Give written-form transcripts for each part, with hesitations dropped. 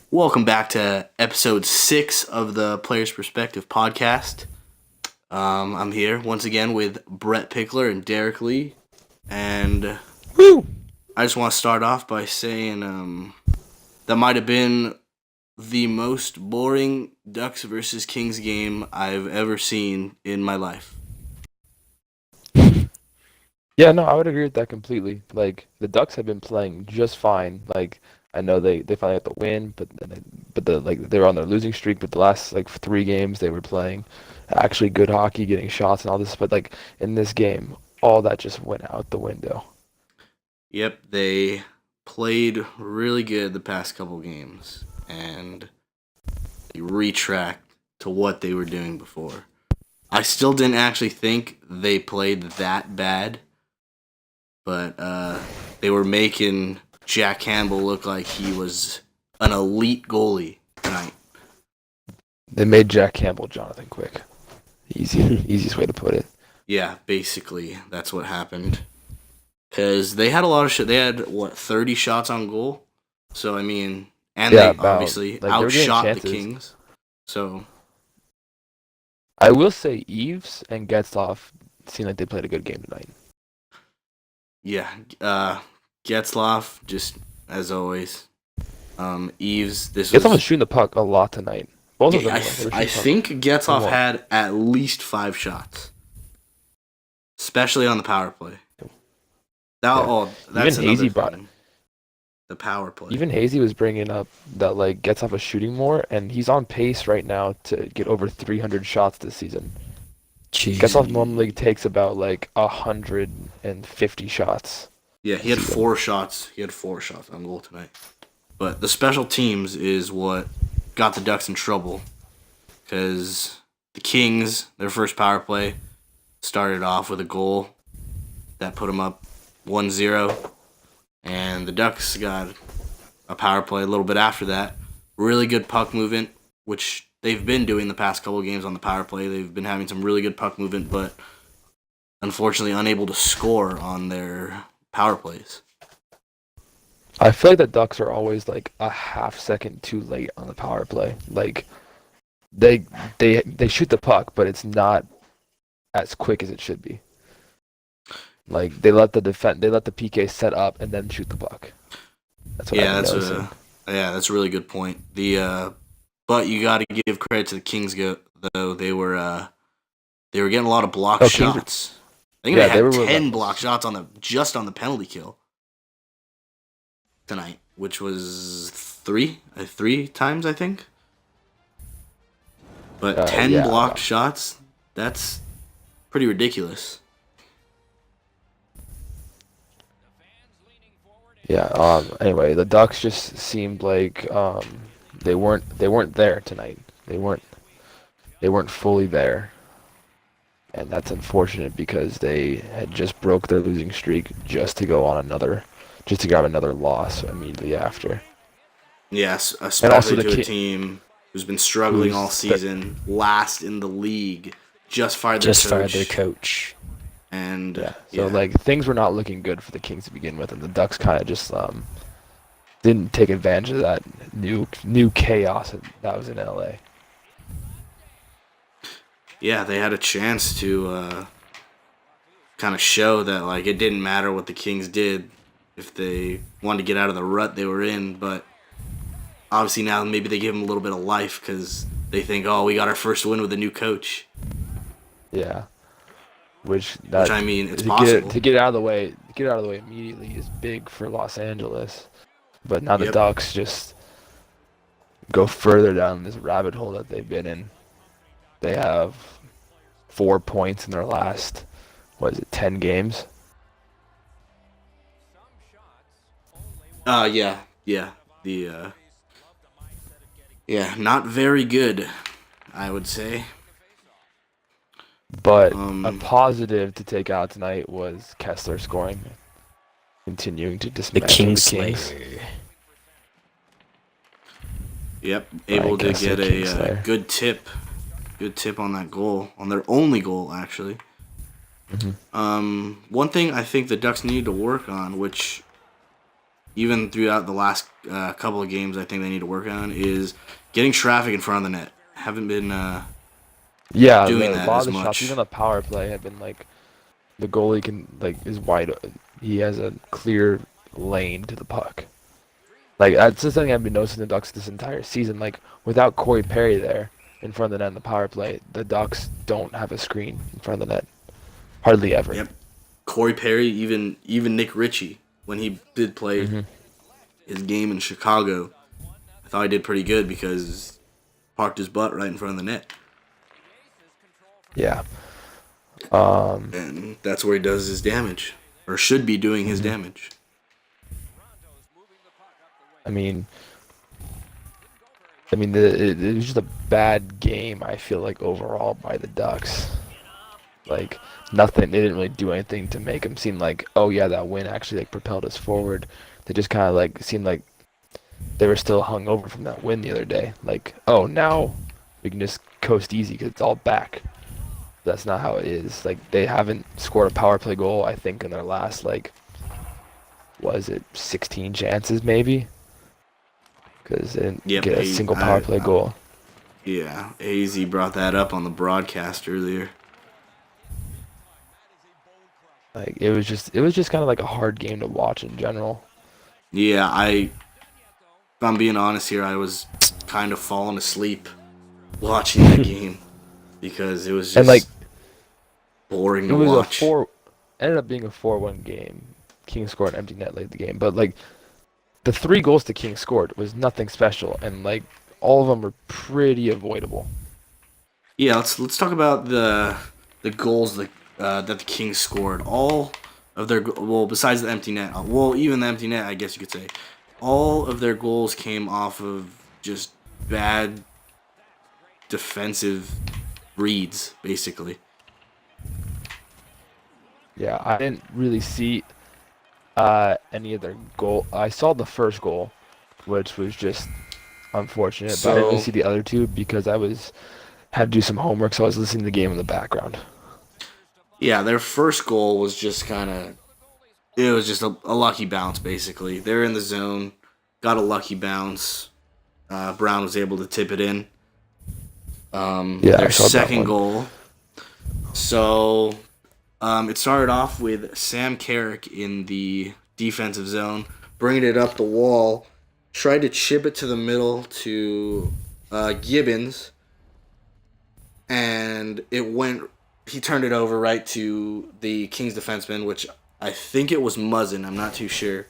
Welcome back to episode 6 of the Player's Perspective podcast. I'm here once again with Brett Pickler and Derek Lee. And Woo! I just want to start off by saying that might have been the most boring Ducks versus Kings game I've ever seen in my life. Yeah, no, I would agree with that completely. Like the Ducks have been playing just fine. Like I know they finally got the win, but they were on their losing streak. But the last like 3 games they were playing actually good hockey, getting shots and all this. But like in this game, all that just went out the window. Yep, they played really good the past couple games, and they retracked to what they were doing before. I still didn't actually think they played that bad, but they were making Jack Campbell look like he was an elite goalie tonight. They made Jack Campbell Jonathan Quick. Easiest way to put it. Yeah, basically, that's what happened. Because they had a lot of shit. They had, 30 shots on goal? So, I mean, and Yeah, they obviously they were getting outshot the chances. Kings. So, I will say Eves and Getzloff seemed like they played a good game tonight. yeah, Getzloff, just as always. Eves, this Getzloff was was... shooting the puck a lot tonight. Both of them. I, Were. They were I shooting think the puck. Getzloff More. had at least 5 shots. Especially on the power play. That's Even another Hazy thing. brought it. The power play. Even Hazy was bringing up that like Getzloff was shooting more, and he's on pace right now to get over 300 shots this season. Jeez. Getzloff normally takes about like 150 shots. Yeah, he had 4 shots. He had 4 shots on goal tonight. But the special teams is what got the Ducks in trouble. Because the Kings, their first power play, started off with a goal that put them up 1-0. And the Ducks got a power play a little bit after that. Really good puck movement, which they've been doing the past couple of games on the power play. They've been having some really good puck movement, but unfortunately unable to score on their power plays. I feel like the Ducks are always like a half second too late on the power play. Like they shoot the puck, but it's not as quick as it should be. Like they let the PK set up and then shoot the puck. That's what I've been noticing. That's a really good point. But you got to give credit to the Kings though. They were getting a lot of block shots. I think they had 10 block shots on the penalty kill tonight, which was 3 times, I think. But 10 blocked shots, that's pretty ridiculous. Yeah. Anyway, the Ducks just seemed like they weren't there tonight. They weren't fully there, and that's unfortunate because they had just broke their losing streak just to grab another loss immediately after. Yes, especially to a team who's been struggling all season, last in the league, just fired their coach. And so like things were not looking good for the Kings to begin with, and the Ducks kind of just didn't take advantage of that new chaos that was in LA. Yeah, they had a chance to kind of show that like it didn't matter what the Kings did if they wanted to get out of the rut they were in, but obviously now maybe they give them a little bit of life because they think, oh, we got our first win with a new coach. Yeah. Which I mean, it's possible to get it out of the way. Get it out of the way immediately is big for Los Angeles, but now the Ducks just go further down this rabbit hole that they've been in. They have 4 points in their last 10 games. Not very good, I would say. But a positive to take out tonight was Kessler scoring, continuing to dismantle the Kings. Yep, able to get a good tip on that goal, on their only goal actually. Mm-hmm. One thing I think the Ducks need to work on, which even throughout the last couple of games, I think they need to work on is getting traffic in front of the net. Haven't been Yeah, doing a that lot of as the shots, even much. the power play, have been like the goalie can like is wide. He has a clear lane to the puck. Like that's just something I've been noticing the Ducks this entire season. Like without Corey Perry there in front of the net in the power play, the Ducks don't have a screen in front of the net. Hardly ever. Yep. Corey Perry, even Nick Ritchie, when he did play Hmm. his game in Chicago, I thought he did pretty good because parked his butt right in front of the net, Yeah. Um. and that's where he does his damage, or should be doing his Mhm. damage. I mean, it was just a bad game. I feel like overall by the Ducks. Like nothing. They didn't really do anything to make them seem like, oh yeah, that win actually like propelled us forward. They just kind of like seemed like they were still hung over from that win the other day. Like, oh now we can just coast easy because it's all back. That's not how it is. Like they haven't scored a power play goal. I think in their last like was it 16 chances maybe because they didn't Yep, get a single power play goal. yeah, AZ brought that up on the broadcast earlier. Like it was just kind of like a hard game to watch in general. Yeah, if I'm being honest here, I was kind of falling asleep watching that game because it was And like just boring it to was a watch. four ended up being a 4-1 game. King scored an empty net late in the game, but like the three goals the King scored was nothing special, and like all of them were pretty avoidable. Yeah, let's talk about the goals that the Kings scored. All of their well, besides the empty net, well, even the empty net, I guess you could say, all of their goals came off of just bad defensive reads, basically. Yeah, I didn't really see any of their goal. I saw the first goal, which was just unfortunate, but I didn't really So see the other two because I was had to do some homework, so I was listening to the game in the background. yeah, their first goal was just kind of it was just a lucky bounce, basically. They're in the zone, got a lucky bounce. Brown was able to tip it in. Yeah, I Their saw that second one. goal. So it started off with Sam Carrick in the defensive zone, bringing it up the wall, tried to chip it to the middle to Gibbons, and it went. He turned it over right to the Kings defenseman, which I think it was Muzzin. I'm not too sure.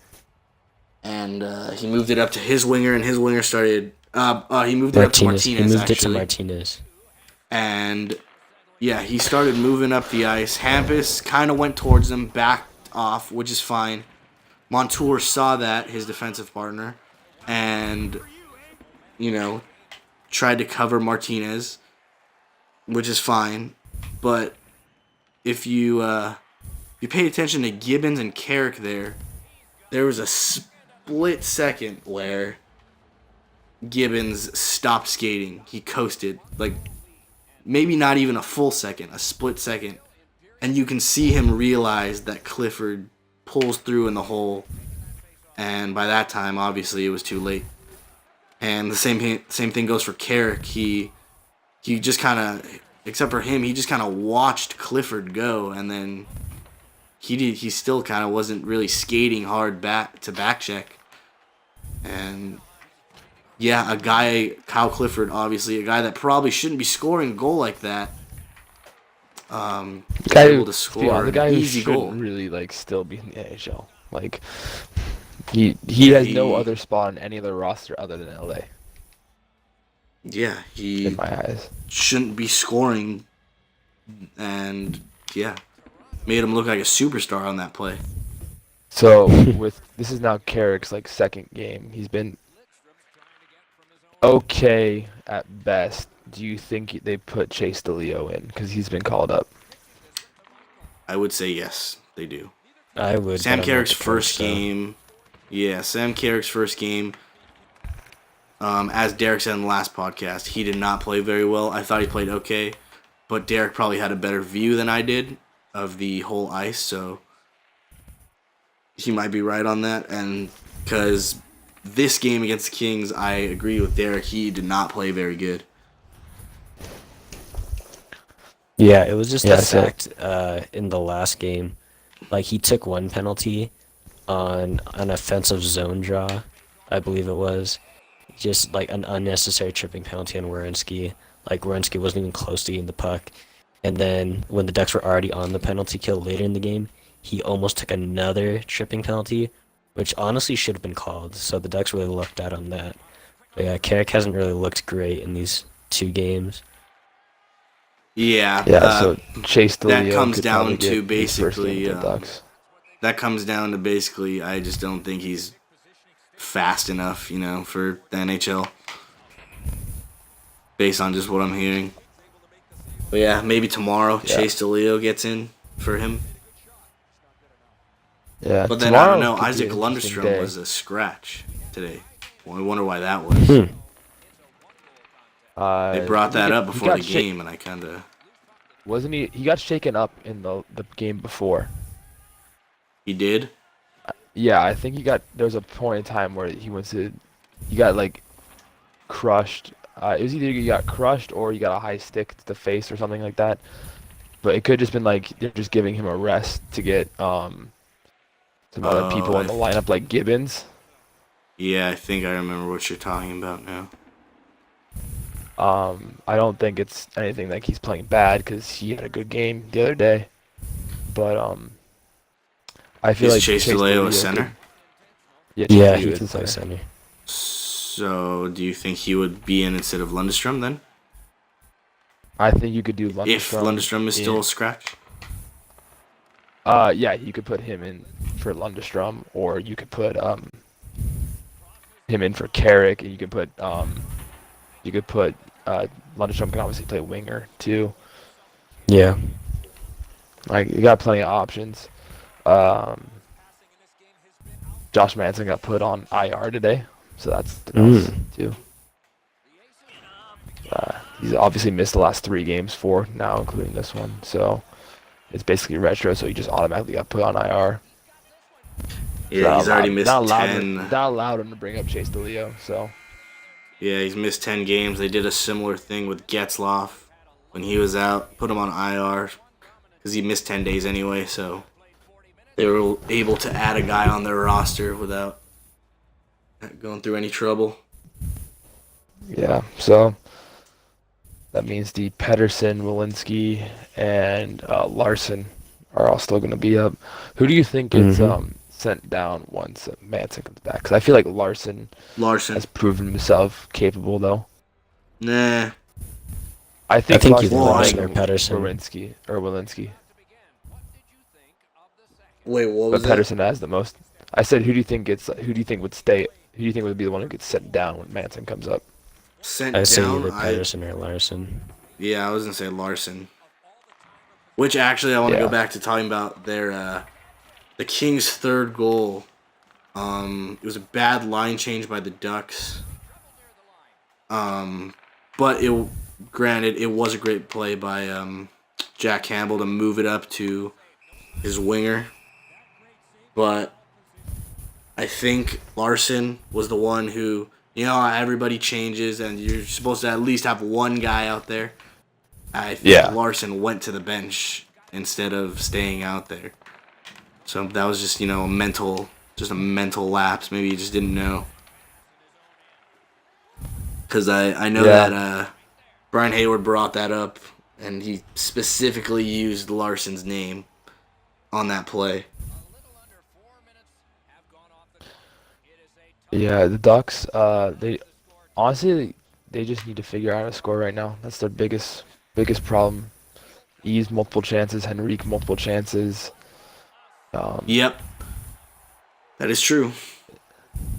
And he moved it up to his winger, and his winger started. He moved it up to Martinez. He Martinez moved it to actually, Martinez. and yeah, he started moving up the ice. Hampus kind of went towards him, backed off, which is fine. Montour saw that, his defensive partner, and, you know, tried to cover Martinez, which is fine. But if you pay attention to Gibbons and Carrick there was a split second where Gibbons stopped skating. He coasted. Like, maybe not even a full second, a split second. And you can see him realize that Clifford pulls through in the hole, and by that time, obviously, it was too late. And the same thing goes for Carrick. He just kind of, except for him, he just kind of watched Clifford go, and then he still kind of wasn't really skating hard back to back check. And yeah, a guy Kyle Clifford, obviously a guy that probably shouldn't be scoring a goal like that, The was guy able who, to to be honest, score the an guy who easy shouldn't goal. really like still be in the NHL. Like he Yeah, has no other spot on any other roster other than LA in he my eyes. shouldn't be scoring, and yeah, made him look like a superstar on that play. So with this is now Carrick's like second game. He's been okay at best. Do you think they put Chase DeLeo in because he's been called up? I would say yes, they do. I would, but Sam I'm not Carrick's the coach, first so game, yeah, Sam Carrick's first game. As Derek said in the last podcast, he did not play very well. I thought he played okay, but Derek probably had a better view than I did of the whole ice, so he might be right on that. And Because this game against the Kings, I agree with Derek. He did not play very good. Yeah, it was just the Yeah, so fact in the last game, like he took one penalty on an offensive zone draw, I believe it was. Just like an unnecessary tripping penalty on Werenski. Like Werenski wasn't even close to getting the puck. And then when the Ducks were already on the penalty kill later in the game, he almost took another tripping penalty, which honestly should have been called. So the Ducks really lucked out on that. But yeah, Carrick hasn't really looked great in these 2 games. Yeah, yeah, so Chase that DeLeo comes could probably down to get his first game basically. with the Ducks. That comes down to basically. I just don't think he's fast enough, for the NHL. Based on just what I'm hearing. But yeah, maybe tomorrow Yeah, Chase DeLeo gets in for him. yeah. But then I don't Tomorrow know. could be Isaac an interesting Lundestrom day. was a scratch today. Well, I wonder why that was. Hmm. They brought that up He before the got game, and I kind of. wasn't he? He got shaken up in the game before. He did. Yeah, I think he got. There was a point in time where he got like crushed. It was either he got crushed or he got a high stick to the face or something like that. But it could just been like they're just giving him a rest to get some other Oh, people in the lineup like Gibbons. yeah, I think I remember what you're talking about now. I don't think it's anything like he's playing bad because he had a good game the other day. But I feel Is like Chase Chase DeLeo a DeLeo center? Yeah, Yeah, Chase he DeLeo is can a play center. center. So, do you think he would be in instead of Lundestrom then? I think you could do If Lundstrom. Lundestrom is still a scratch? Yeah, you could put him in for Lundstrom, or you could put him in for Carrick, and you could put Lundstrom can obviously play winger too. Yeah. Like you got plenty of options. Um, Josh Manson got put on IR today, so that's nice too. He's obviously missed the last 3 games, 4 now, including this one. So it's basically retro. So he just automatically got put on IR. Yeah, he's already missed 10. Not allowed him to bring up Chase DeLeo. So Yeah, he's missed 10 games. They did a similar thing with Getzloff when he was out. Put him on IR because he missed 10 days anyway. So they were able to add a guy on their roster without going through any trouble. yeah, so that means the Pedersen, Walensky, and Larson are all still going to be up. Who do you think gets sent down once Manson comes back? Because I feel like Larson has proven himself capable, though. Nah. I think either Larson Larson or Pedersen. Walensky. Wait, what But was that? Pedersen has the most. I said, who do you think would stay? Who do you think would be the one who gets sent down when Manson comes up? Sent I say down? either Pedersen or Larson. Yeah, I was going to say Larson. Which actually I want to Yeah. go back to talking about their the Kings' third goal. It was a bad line change by the Ducks. But granted, it was a great play by Jack Campbell to move it up to his winger. But I think Larson was the one who, how everybody changes and you're supposed to at least have one guy out there. I think Larson went to the bench instead of staying out there. So that was just, a mental lapse. Maybe he just didn't know. Because I know that Brian Hayward brought that up, and he specifically used Larson's name on that play. Yeah, the Ducks. They honestly they just need to figure out how to score right now. That's their biggest problem. Ease multiple chances, Henrique multiple chances. Yep, that is true.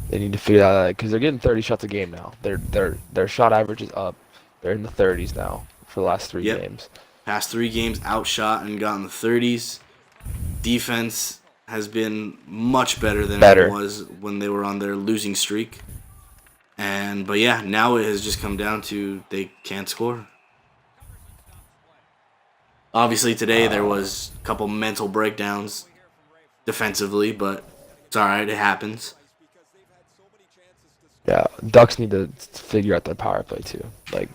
They need to figure that out because they're getting 30 shots a game now. Their shot average is up. They're in the 30s now for the last 3 games. Past 3 games, outshot and got in the 30s. Defense has been much better than it was when they were on their losing streak. But yeah, now it has just come down to they can't score. Obviously today there was a couple mental breakdowns defensively, but it's alright, it happens. Yeah, Ducks need to figure out their power play too. Like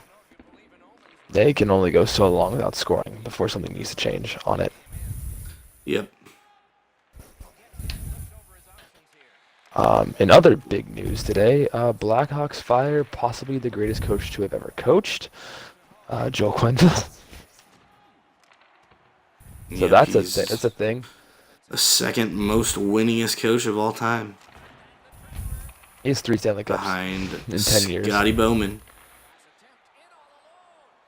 they can only go so long without scoring before something needs to change on it. Yep. In other big news today, Blackhawks fire possibly the greatest coach to have ever coached, Joe Quenneville. So Yep, that's a he's thing. That's a thing. the second most winningest coach of all time, He has 3 Stanley Cups behind in 10 years. Scotty Bowman.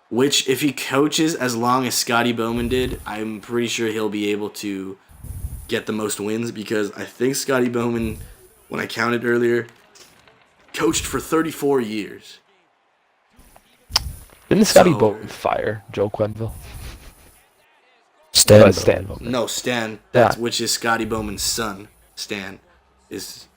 Which, if he coaches as long as Scotty Bowman did, I'm pretty sure he'll be able to get the most wins, because I think Scotty Bowman, when I counted earlier, coached for 34 years. Didn't Scotty So- Bowman fire Joe Quenneville? Stan. Stan Bowman. No, Stan, that's Yeah. which is Scotty Bowman's son. Stan is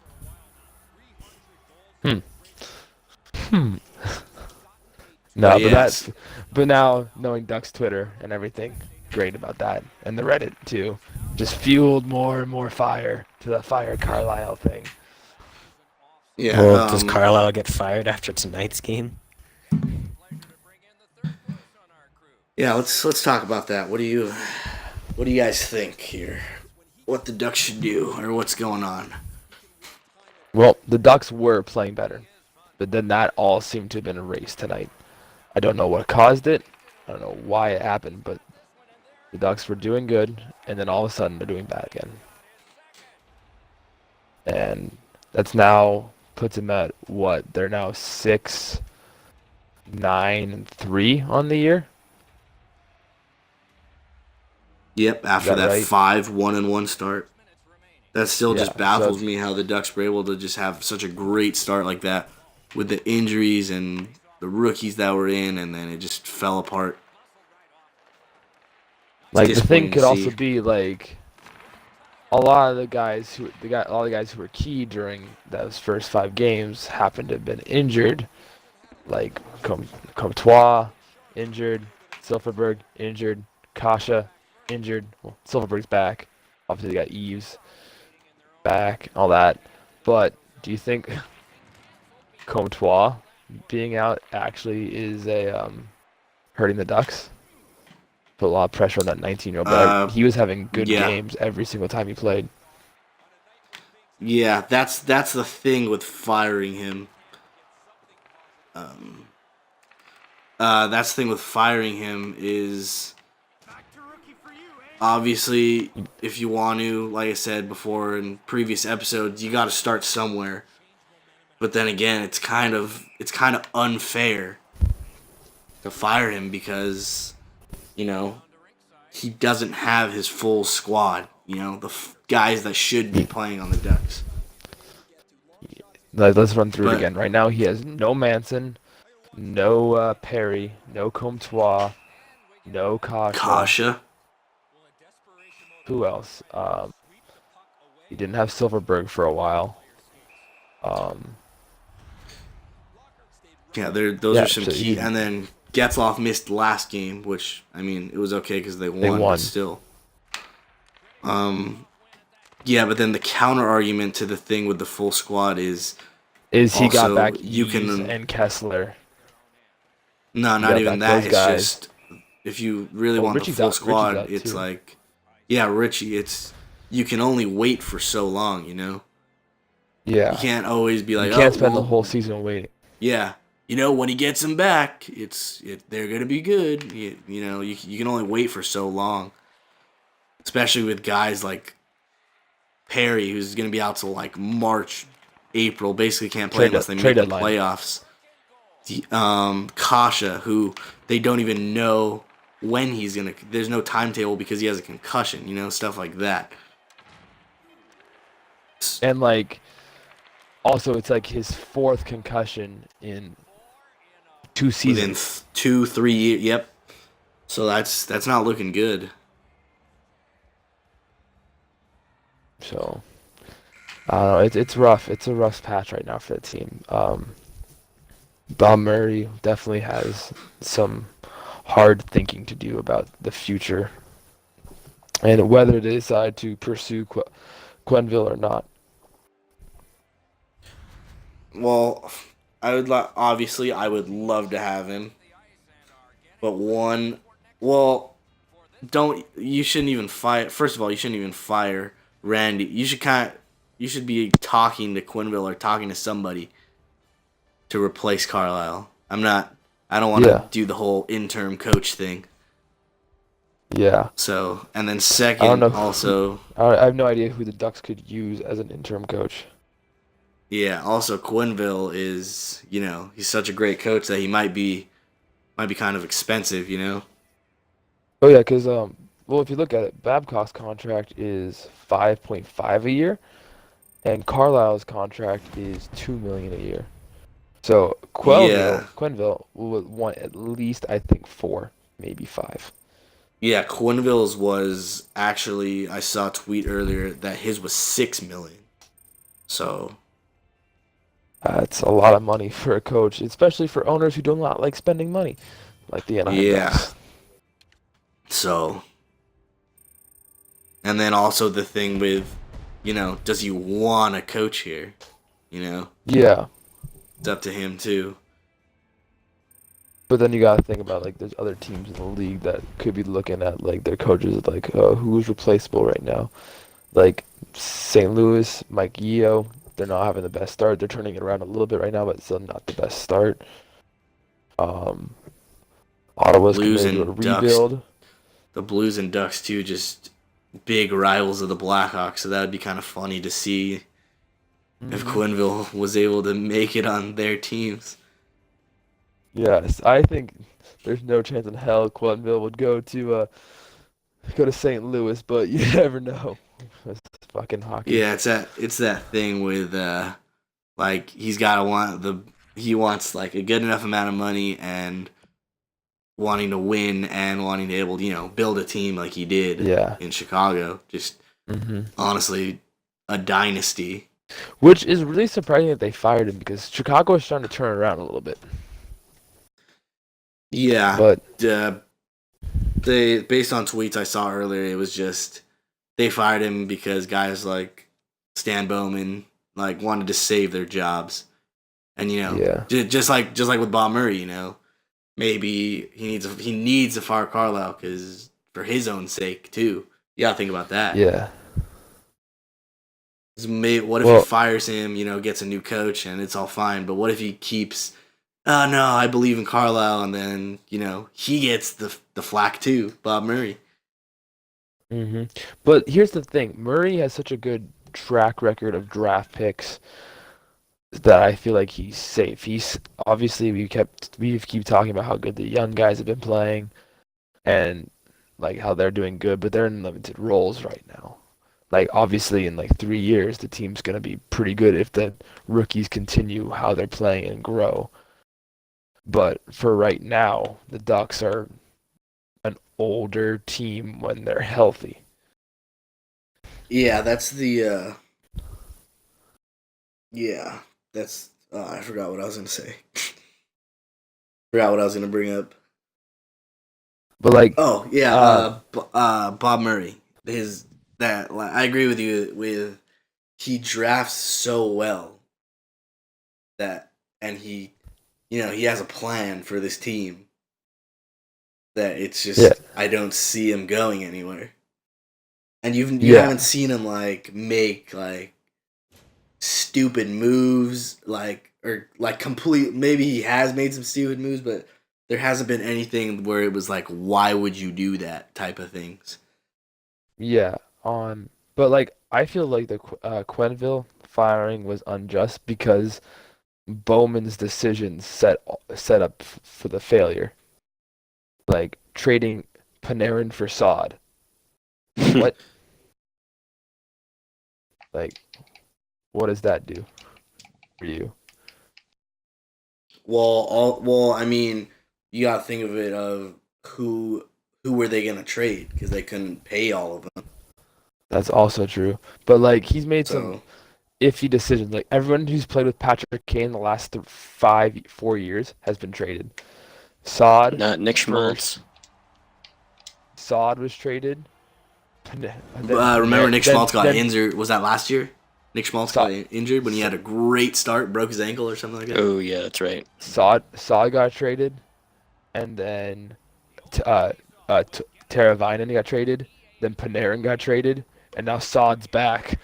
No, but yes. but now knowing Duck's Twitter and everything, great about that, and the Reddit too, just fueled more and more fire to the Fire Carlisle thing. Yeah. Well, does Carlisle get fired after tonight's game? Yeah, let's talk about that. What do you guys think here? What the Ducks should do, or what's going on? Well, the Ducks were playing better, but then that all seemed to have been erased tonight. I don't know what caused it. I don't know why it happened, but the Ducks were doing good, and then all of a sudden they're doing bad again. And that's now puts them at what? They're now 6, 9, and 3 on the year. Yep, after that that right? 5-1-1 start. That still Yeah, just baffles so- me how the Ducks were able to just have such a great start like that with the injuries and the rookies that were in, and then it just fell apart. Like the thing disappointing could to also see. be like a lot of the guys all the guys who were key during those first 5 games happened to have been injured, like Comtois injured, Silverberg injured, Kasha injured. Well, Silverberg's back. Obviously, they got Eves back, all that. But do you think Comtois being out actually is a hurting the Ducks? Put a lot of pressure on that 19-year-old, but he was having good yeah. games every single time he played. Yeah, that's the thing with firing him. That's the thing with firing him is obviously if you want to, like I said before in previous episodes, you got to start somewhere. But then again, it's kind of unfair to fire him because, you know, he doesn't have his full squad. You know, the guys that should be playing on the Ducks. Let's run through it But- again. Right now, he has no Manson, no Perry, no Comtois, no Kasha. Kasha. Who else? He didn't have Silverberg for a while. Yeah, those Yeah, are some so key. he- And then Getzloff missed last game, which, I mean, it was okay because they won, won. but still. Yeah, but then the counter argument to the thing with the full squad is He got also, back you Eves can- and Kessler. no, got not even back that. those It's guys. just if you really Oh, want Richie's the full out- Richie's squad, out it's too. like, yeah, Richie. It's you can only wait for so long. You know, Yeah. you can't always be like, You can't oh, spend well, the whole season waiting. yeah. You know, when he gets them back, they're gonna be good. You know, you can only wait for so long, especially with guys like Perry, who's gonna be out till like March, April. Basically, can't play Trade unless they trade make the deadline. playoffs. Kasha, who they don't even know when he's gonna. There's no timetable because he has a concussion. You know, stuff like that. And like, also, it's like his 4th concussion in 2 Within seasons. 2-3 years. Yep. So that's not looking good. So, I don't know. It's rough. It's a rough patch right now for the team. Bob Murray definitely has some hard thinking to do about the future and whether they decide to pursue Quenneville or not. Well, obviously I would love to have him, but well, don't you shouldn't even fire. First of all, you shouldn't even fire Randy. You should be talking to Quinville or talking to somebody to replace Carlisle. I don't want to Yeah, do the whole interim coach thing. yeah. So, and then I don't second, know who. also, I have no idea who the Ducks could use as an interim coach. yeah, also Quinville is, he's such a great coach that he might be kind of expensive, Oh yeah, because well, if you look at it, Babcock's contract is 5.5 a year, and Carlisle's contract is 2 million a year. So Yeah. Quenville would want at least, I think, four, maybe five. Yeah, Quinville's was actually, I saw a tweet earlier that his was 6 million. So, That's a lot of money for a coach, especially for owners who do not like spending money, like the Anaheim yeah. Ducks. So, and then also the thing with, does he want to coach here? Yeah, It's up to him too. but then you gotta think about like there's other teams in the league that could be looking at like their coaches like who's replaceable right now. Like St. Louis, Mike Yeo, they're not having the best start. They're turning it around a little bit right now, but still not the best start. Um, Ottawa's Blues committed to a and Ducks, rebuild. the Blues and Ducks too, just big rivals of the Blackhawks. So that would be kind of funny to see if Hmm. Quinville was able to make it on their teams. Yes, I think there's no chance in hell Quenville would go to St. Louis, but you never know. It's fucking hockey. Yeah, it's that thing with like he wants like a good enough amount of money and wanting to win and wanting to able build a team like he did Yeah. in Chicago. Just Hmm. honestly a dynasty. Which is really surprising that they fired him because Chicago is trying to turn it around a little bit. Yeah, But they based on tweets I saw earlier, it was just they fired him because guys like Stan Bowman like wanted to save their jobs, and yeah, just like with Bob Murray, maybe he needs to fire Carlisle because for his own sake too. You gotta think about that. yeah. 'Cause what if he Well, fires him? Gets a new coach and it's all fine. But what if he keeps? Oh no, I believe in Carlisle, and then he gets the flack too, Bob Murray. hmm but here's the thing: Murray has such a good track record of draft picks that I feel like he's safe. He's obviously we keep talking about how good the young guys have been playing and like how they're doing good, but they're in limited roles right now. Like obviously in like 3 years the team's gonna be pretty good if the rookies continue how they're playing and grow. But for right now, the Ducks are an older team when they're healthy. Yeah, that's the yeah, that's I forgot what I was gonna say. Forgot what I was gonna bring up. But like, Oh yeah, uh, Bob Murray. His that like, I agree with you with he drafts so well that and he has a plan for this team that it's yeah, just I don't see him going anywhere. And you haven't yeah, seen him like make like stupid moves like or like complete maybe he has made some stupid moves but there hasn't been anything where it was like why would you do that type of things. yeah. But like, I feel like the Quenville firing was unjust because Bowman's decision set up for the failure. Like trading Panarin for Sod. What? Like, what does that do for you? Well, I mean, you got to think of it of who were they gonna trade because they couldn't pay all of them. That's also true. But like, he's made some So iffy decisions. Like everyone who's played with Patrick Kane the last 4 years has been traded. Sod Not Nick first. Schmaltz. Sod was traded. And then remember Nick Schmaltz got then injured. Was that last year? Nick Schmaltz Saw, got injured when he had a great start, broke his ankle or something like that. Oh yeah, that's right. Saw got traded, and then Teravainen got traded, then Panarin got traded, and now Sod's back.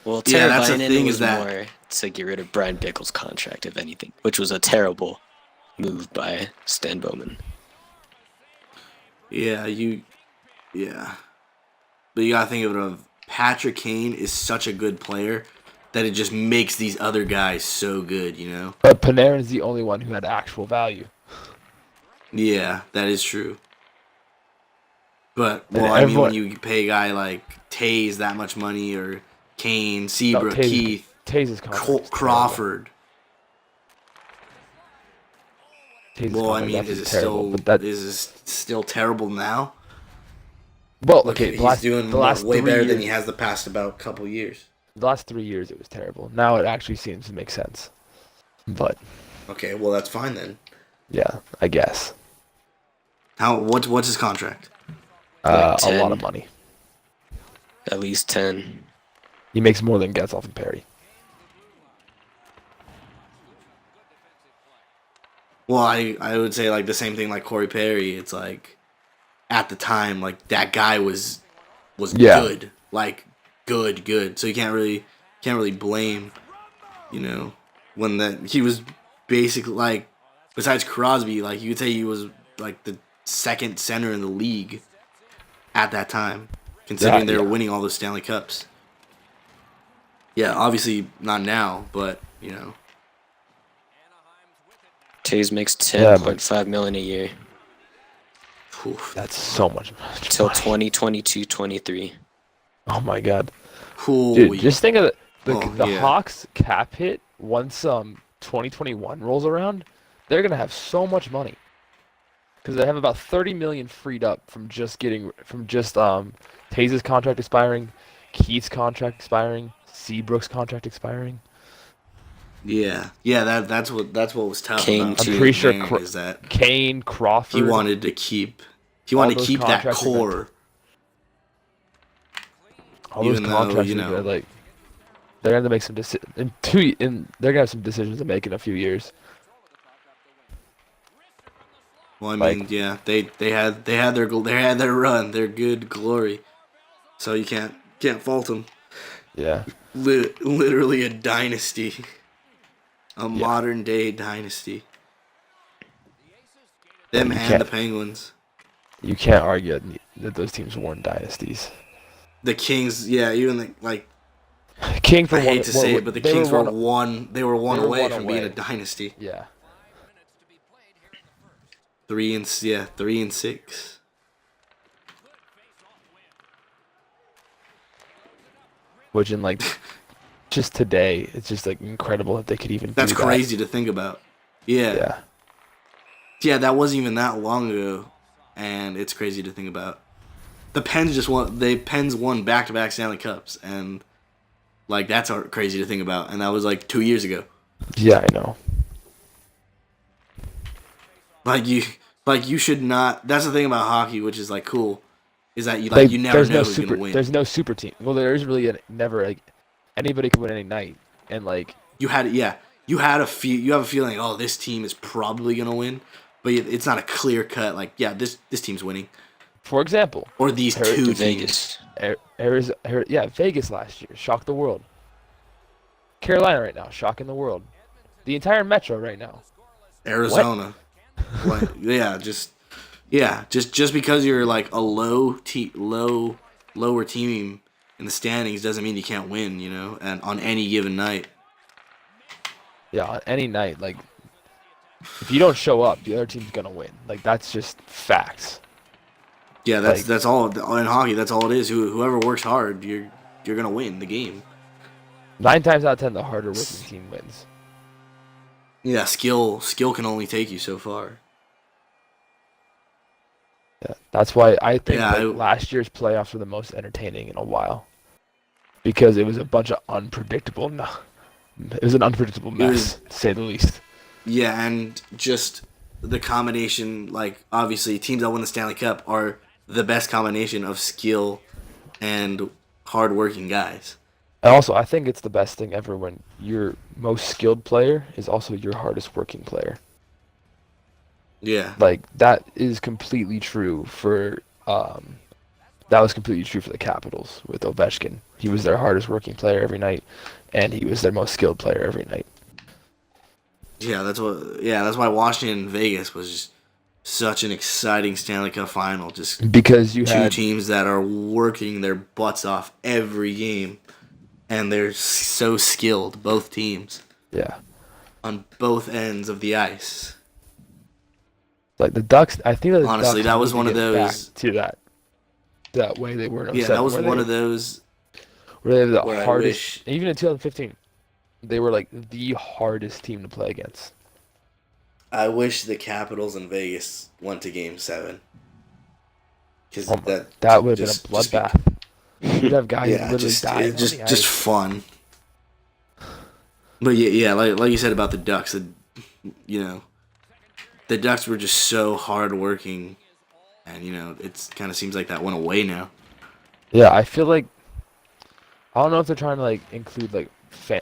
Well, Yeah, that's the Teravainen thing was is that more to get rid of Brian Bickle's contract, if anything, which was a terrible move by Stan Bowman. yeah, but you gotta think of Patrick Kane is such a good player that it just makes these other guys so good, you know? But Panarin's the only one who had actual value. Yeah, that is true. But And well, I mean, everyone, when you pay a guy like Taze that much money, or Kane, no, Seabrook, Keith, Taze's contract is Crawford. Taze's Well, I contract mean, absolutely terrible. But that is it still terrible now? well, Look, okay, he's doing the last way 3 better years, than he has the past about couple years. the last 3 years it was terrible. Now it actually seems to make sense. But Okay, well that's fine then. yeah, I guess What's his contract? Like a lot 10. of money. At least 10. He makes more than Getzlaf and Perry. Well, I would say like the same thing like Corey Perry. It's like at the time like that guy was Yeah. good, like good. So you can't really blame, you know, when that he was basically like besides Crosby, like you could say he was like the second center in the league at that time, considering they were Yeah. winning all those Stanley Cups. Yeah, obviously not now, but you know. Taze makes Yeah, but 10.5 million a year Oof. that's so much till money. 2022-23. Oh my god. Ooh, Dude, just think of the oh, the yeah. Hawks cap hit once 2021 rolls around. They're gonna have so much money because they have about 30 million freed up from just Taze's contract expiring, Keith's contract expiring, Seabrook's contract expiring. Yeah, that's what was tough Kane about too. I'm pretty sure Aaron is that Kane, Crawford, he wanted to keep all those that contracts are gonna core, all those even though contracts you are gonna know. they're gonna make some they're gonna have some decisions to make in a few years. Well, I Like mean, yeah, they had their run, their good glory, so you can't fault them. yeah, Literally a dynasty, a yeah. modern day dynasty. Them You and the can't Penguins, you can't argue that those teams weren't dynasties. the Kings. Yeah, even like King for I one. hate to say it, but the Kings were one. They were one They were away one from being a away. dynasty. Yeah, 3-6. which in just today, it's just like incredible that they could even That's do that. crazy to think about. Yeah. Yeah, Yeah, that wasn't even that long ago, and it's crazy to think about. The Pens won back-to-back Stanley Cups, and like that's crazy to think about, and that was like 2 years ago. yeah, I know. Like you should not. That's the thing about hockey, which is like cool, is that you never There's know no who's gonna win. there's no super team. Well, there is really never anybody can win any night, and You have a feeling, oh, this team is probably gonna win, but it's not a clear cut like, yeah, this team's winning, for example, or these two teams. Vegas. Vegas last year shocked the world. Carolina right now shocking the world. The entire Metro right now. Arizona. Like, just because you're like a lower team in the standings doesn't mean you can't win, you know, and on any given night. Yeah, on any night, like if you don't show up, the other team's gonna win. Like that's just facts. Yeah, Like- that's all in hockey. That's all it is. Whoever works hard, you're gonna win the game. 9 times out of 10, the harder working team wins. Yeah, skill can only take you so far. Yeah, that's why I think Yeah, last year's playoffs were the most entertaining in a while, because it was a bunch of unpredictable. No, it was an unpredictable mess, to say the least. Yeah, and just the combination, like obviously teams that win the Stanley Cup are the best combination of skill and hardworking guys. And also, I think it's the best thing ever when your most skilled player is also your hardest working player. Yeah. Like that is completely true for that was completely true for the Capitals with Ovechkin. He was their hardest working player every night, and he was their most skilled player every night. Yeah, that's what. Yeah, that's why Washington and Vegas was just such an exciting Stanley Cup final. Just Because you two had teams that are working their butts off every game, and they're so skilled, both teams, yeah, on both ends of the ice. like the Ducks. I think that the Honestly, Ducks that was need to one of get back those. to that way they were in Yeah, 07, that was where one they of those where they were the where I hardest. wish. Even in 2015, they were like the hardest team to play against. I wish the Capitals in Vegas went to Game 7. Because Oh my, that would have been a just bloodbath. You'd have guys yeah, literally dying on the just ice. fun. But yeah, like you said about the Ducks, you know, the Ducks were just so hardworking, and it kind of seems like that went away now. Yeah, I feel like I don't know if they're trying to like include like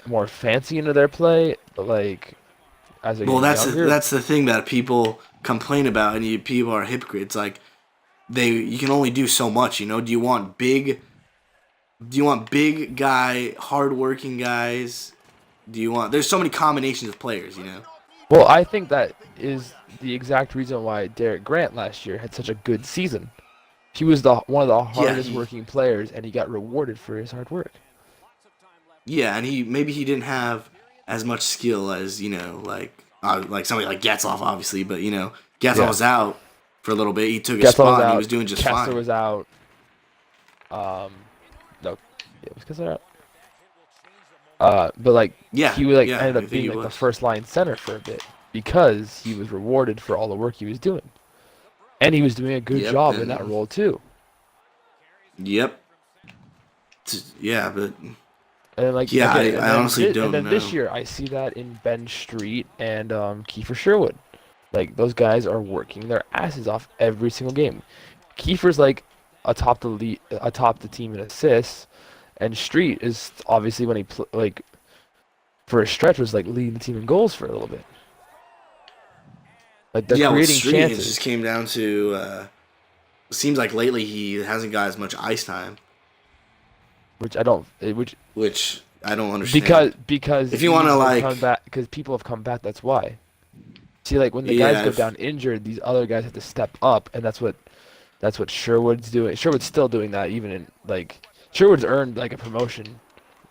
more fancy into their play, but like as they Well, get younger. that's the thing that people complain about, and people are hypocrites. Like you can only do so much. Do you want big? Do you want big guy, hardworking guys? There's so many combinations of players. Well, I think that is the exact reason why Derek Grant last year had such a good season. He was one of the hardest working players, and he got rewarded for his hard work. Yeah, and maybe he didn't have as much skill as like somebody like Getzlaf, obviously, but Getzlaf was out for a little bit. He took his spot, and he was doing just Kessler fine. was out. No, yeah, was Kessler out? But like, he was ended up being like the first line center for a bit because he was rewarded for all the work he was doing, and he was doing a good job in that role too. Yep. Yeah, but and like I honestly don't know. And then this year, I see that in Ben Street and Kiefer Sherwood. Like those guys are working their asses off every single game. Kiefer's like atop the team in assists, and Street is obviously when he for a stretch was like leading the team in goals for a little bit. Like they're creating Street, chances. It just came down to. Seems like lately he hasn't got as much ice time. Which I don't understand. Because if you want to because people have come back, that's why. See, like when the guys go down injured, these other guys have to step up, and that's what Sherwood's doing. Sherwood's still doing that, even in like Sherwood's earned like a promotion,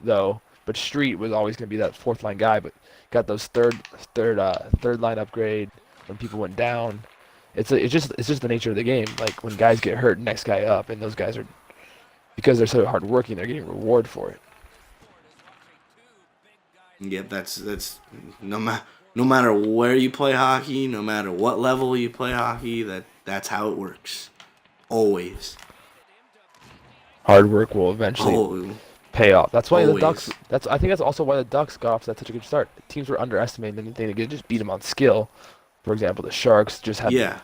though. But Street was always going to be that fourth line guy, but got those third line upgrade when people went down. It's just the nature of the game. Like when guys get hurt, next guy up, and those guys are. Because they're so hardworking, they're getting reward for it. Yep, that's no matter where you play hockey, no matter what level you play hockey, that's how it works, always. Hard work will eventually pay off. That's why the Ducks. I think that's also why the Ducks got off to such a good start. Teams were underestimating anything; they could just beat them on skill. For example, the Sharks just had. Yeah.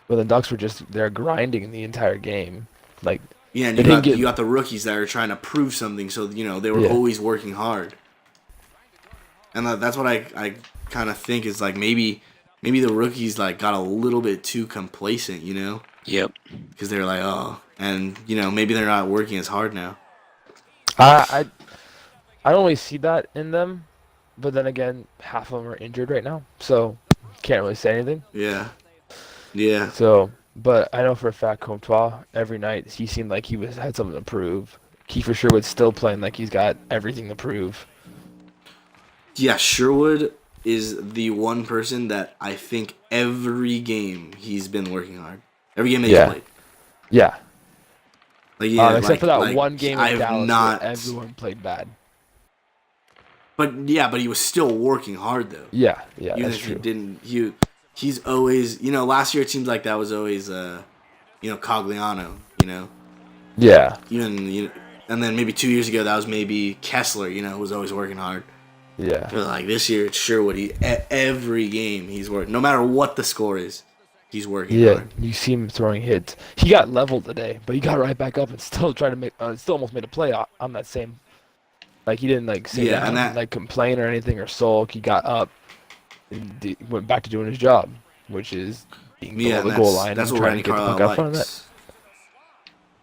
But the Ducks were they're grinding the entire game, like. Yeah, and you got the rookies that are trying to prove something, so they were always working hard. And that's what I kind of think is like maybe the rookies like got a little bit too complacent, Yep. Because they're like, oh, and maybe they're not working as hard now. I don't really see that in them, but then again, half of them are injured right now, so can't really say anything. Yeah. Yeah. So. But I know for a fact, Comtois, every night, he seemed like he had something to prove. Kiefer Sherwood's still playing like he's got everything to prove. Yeah, Sherwood is the one person that I think every game he's been working hard. Every game that he's played. Yeah. Like, except for that one game in Dallas where everyone played bad. But he was still working hard though. Yeah, Even that's if true. he didn't, he's always, last year it seems like that was always, Cogliano, Yeah. Even, and then maybe 2 years ago that was maybe Kessler, who was always working hard. Yeah. But like this year it's Sherwood. Every game he's working, no matter what the score is, He's working Yeah, hard. you see him throwing hits. He got leveled today, but he got right back up and still tried to make. Still almost made a play on that same. Like he didn't like sit Yeah, and down, and, like complain or anything or sulk. He got up and went back to doing his job, which is being below and the goal that's line that's and what trying Randy to get the Carlisle puck out front of that. likes.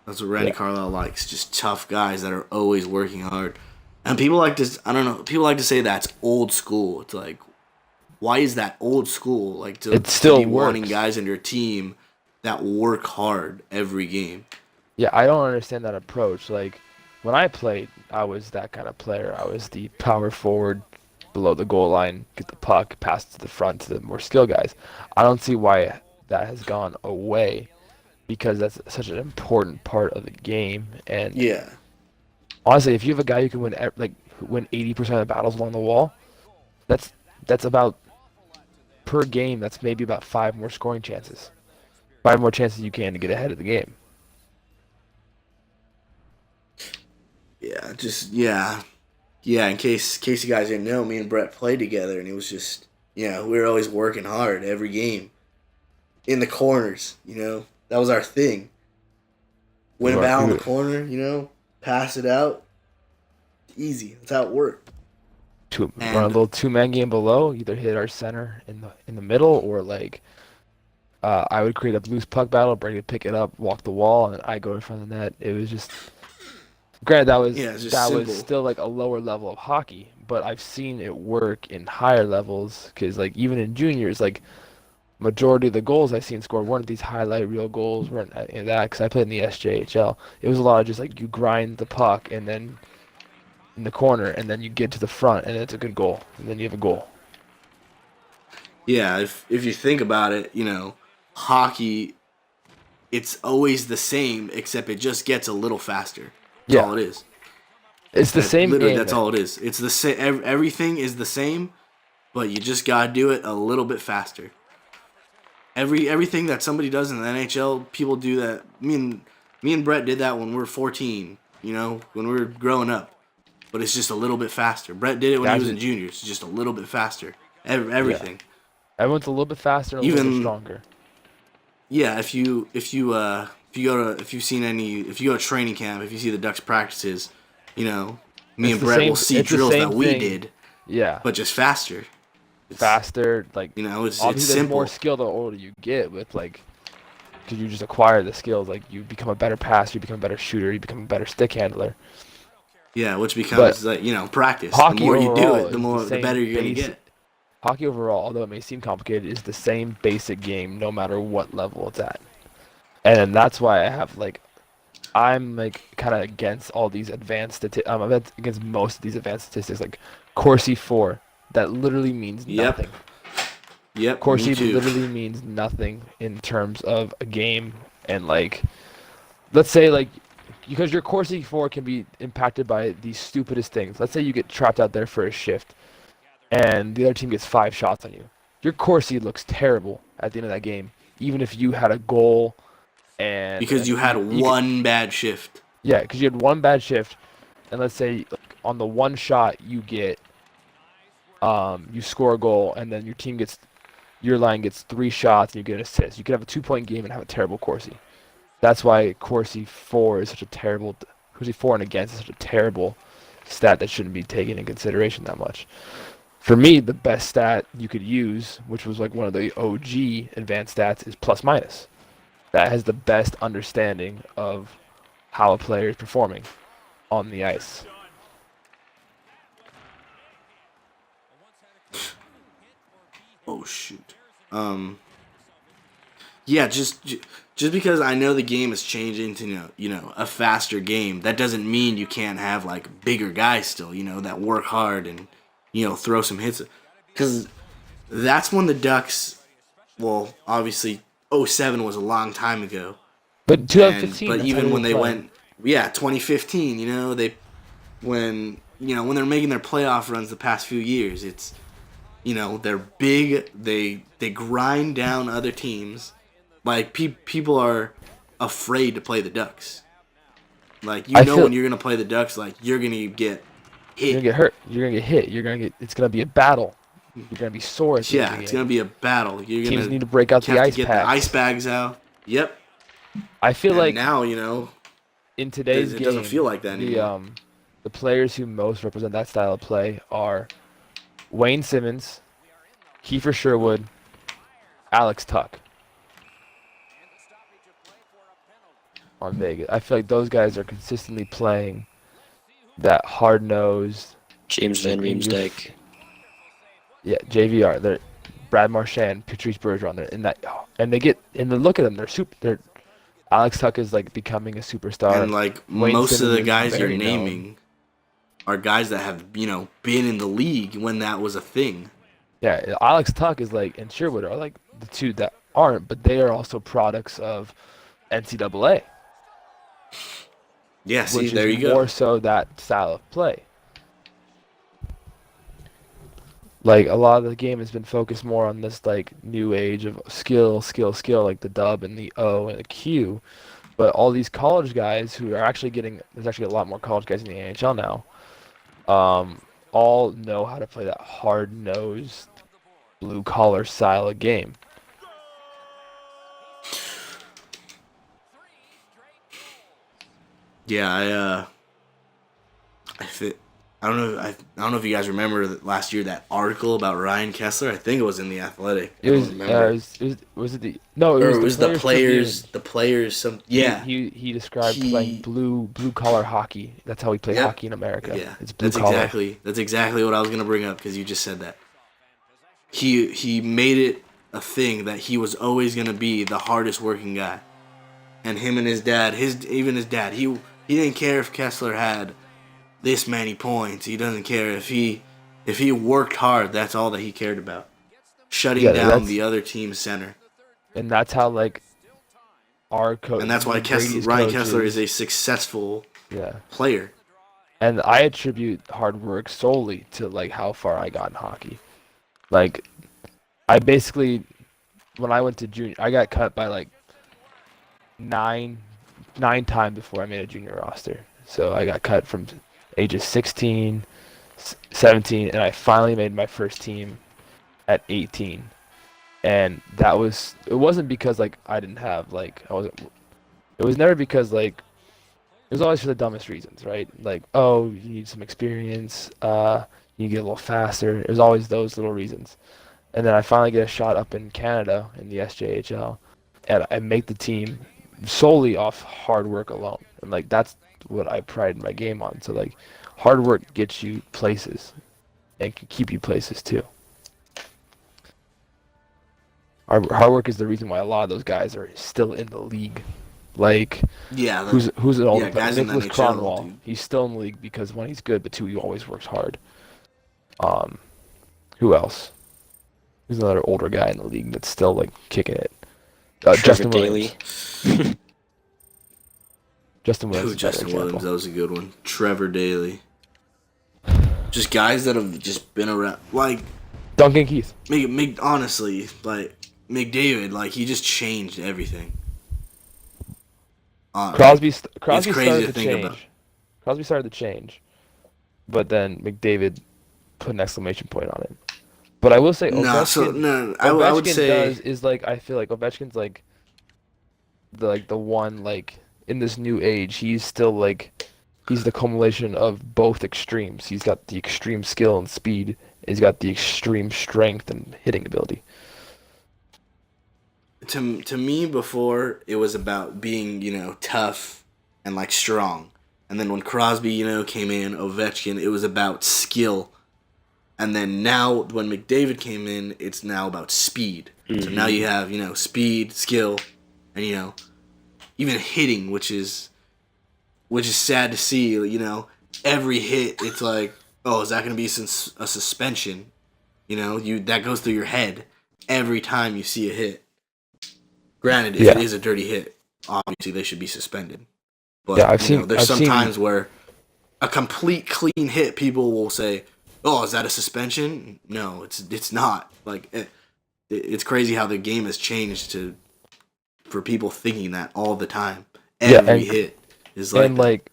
That's what Randy Yeah. Carlisle likes. Just tough guys that are always working hard. And people like to, I don't know, people like to say that's old school. It's like, why is that old school? Like It to still be wanting works. guys in your team that work hard every game. Yeah, I don't understand that approach. Like when I played, I was that kind of player. I was the power forward below the goal line, get the puck, pass to the front to the more skilled guys. I don't see why that has gone away because that's such an important part of the game. And Yeah. honestly, if you have a guy who can win 80% of the battles along the wall, that's about per game. That's maybe about 5 more scoring chances, 5 more chances you can to get ahead of the game. Yeah, yeah. In case you guys didn't know, me and Brett played together, and it was just we were always working hard every game in the corners. That was our thing. Win a battle in the corner, pass it out, easy. That's how it worked. Run a little 2-man game below, either hit our center in the middle or I would create a loose puck battle, Brady would pick it up, walk the wall, and I go in front of the net. It was just granted it's just that simple. was still like a lower level of hockey, but I've seen it work in higher levels because like even in juniors, like majority of the goals I've seen scored weren't these highlight reel goals, weren't in that because I played in the SJHL. It was a lot of just like you grind the puck and then in the corner and then you get to the front and it's a good goal and then you have a goal. Yeah, if you think about it, hockey, it's always the same except it just gets a little faster. That's all it is. It's the same literally, game. that's all it is. It's the same. Everything is the same, but you just gotta do it a little bit faster. Everything that somebody does in the NHL, people do that. Me and Brett did that when we were 14. When we were growing up, but it's just a little bit faster. Brett did it when he was in juniors, just a little bit faster. Everything. Yeah. Everyone's a little bit faster, and a little bit stronger. Yeah, if you go to training camp, if you see the Ducks practices, me and Brett will see drills that we did. Yeah. But just faster. Faster, like it's obviously there's simple. more skill the older you get with because you just acquire the skills. Like you become a better passer, you become a better shooter, you become a better stick handler. Yeah, which becomes practice. The more you do it, the better you're gonna get. Hockey overall, although it may seem complicated, is the same basic game no matter what level it's at. And that's why I'm kind of against all these advanced statistics. I'm against most of these advanced statistics, like Corsi 4. That literally means nothing. Yep. Corsi literally means nothing in terms of a game. And let's say because your Corsi 4 can be impacted by the stupidest things. Let's say you get trapped out there for a shift, and the other team gets 5 shots on you. Your Corsi looks terrible at the end of that game, even if you had a goal. Because you had one bad shift. Yeah, because you had one bad shift, and let's say on the one shot you get, you score a goal, and then your line gets 3 shots and you get an assist. You could have a 2-point game and have a terrible Corsi. That's why Corsi 4 is Corsi 4 and against is such a terrible stat that shouldn't be taken in consideration that much. For me, the best stat you could use, which was one of the OG advanced stats, is plus minus. That has the best understanding of how a player is performing on the ice. Oh shoot. Yeah, just because I know the game is changing to a faster game, that doesn't mean you can't have bigger guys still, that work hard and throw some hits. Because that's when the Ducks, well, obviously 07 was a long time ago. But 2015. But even when they went, 2015, when they're making their playoff runs the past few years, it's they're big. They grind down other teams. People are afraid to play the Ducks. When you're gonna play the Ducks, you're gonna get hit. You're gonna get hurt. You're gonna get hit. It's gonna be a battle. You're gonna be sore at the end of Yeah, the it's game. gonna be a battle. You're Teams gonna need to break out the have to ice get the packs. ice bags out. Yep. I feel And like now in today's it doesn't game, feel like that anymore. the players who most represent that style of play are Wayne Simmons, Kiefer Sherwood, Alex Tuck on Vegas. I feel like those guys are consistently playing that hard-nosed. James Van English- Riemsdyk. Yeah, JVR. They're Brad Marchand, Patrice Bergeron. They're in that, and look at them. They're Alex Tuck is like becoming a superstar. And like Wayne most of Simmons the is guys you're very known. naming are guys that have been in the league when that was a thing. Yeah, Alex Tuck is like, and Sherwood are like the two that aren't, but they are also products of NCAA, Yeah, see, which there is you go. more so that style of play. Like a lot of the game has been focused more on this like new age of skill, like the dub and the O and the Q. But all these college guys who are actually there's actually a lot more college guys in the NHL now, all know how to play that hard-nosed, blue-collar style of game. Yeah, I don't know. I don't know if you guys remember last year that article about Ryan Kessler. I think it was in the Athletic. It was, was it the no? It Or was it was the Players the players. Some yeah. He described playing blue collar hockey. That's how we play Yep. hockey in America. Yeah, It's blue that's collar. exactly what I was gonna bring up because you just said that. He made it a thing that he was always gonna be the hardest working guy, and him and his dad, his dad, he didn't care if Kessler had this many points. He doesn't care if he worked hard. That's all that he cared about, shutting down the other team's center. And that's how like our coach. And that's why Ryan Kessler is a successful player. And I attribute hard work solely to like how far I got in hockey. Like, I basically, when I went to junior, I got cut by like nine times before I made a junior roster. So I got cut from ages 16, 17, and I finally made my first team at 18. And it wasn't because like I didn't have like it was never because like it was always for the dumbest reasons, right? Like, oh, you need some experience, you get a little faster. It was always those little reasons. And then I finally get a shot up in Canada in the SJHL, and I make the team solely off hard work alone. And like that's what I pride my game on. So like hard work gets you places and can keep you places too. Hard work is the reason why a lot of those guys are still in the league. Like, who's an older player? Guys in the Nicholas NHL, Cronwall. dude. He's still in the league because one, he's good, but two, he always works hard. Who else? Who's another older guy in the league that's still like kicking it? Justin Daly. Williams. Justin Williams. Ooh, Justin Williams, that was a good one. Trevor Daly. Just guys that have just been around. Like, Duncan Keith. Honestly, like, McDavid, like, he just changed everything. Crosby crazy started to to think change. about. Crosby started to change, but then McDavid put an exclamation point on it. But I will say, Ovechkin, I would say is like, I feel like Ovechkin's like the one like in this new age. He's still like he's the culmination of both extremes. He's got the extreme skill and speed. He's got the extreme strength and hitting ability. to me before it was about being tough and like strong, and then when Crosby came in, Ovechkin, it was about skill. And then now, when McDavid came in, it's now about speed. Mm-hmm. So now you have, speed, skill, and, even hitting, which is sad to see. Every hit, it's like, oh, is that going to be a suspension? That goes through your head every time you see a hit. Granted, if it is a dirty hit, obviously they should be suspended. But, there's some times where a complete clean hit, people will say, oh, is that a suspension? No, it's not. Like, it's crazy how the game has changed for people thinking that all the time. Every hit is like. And like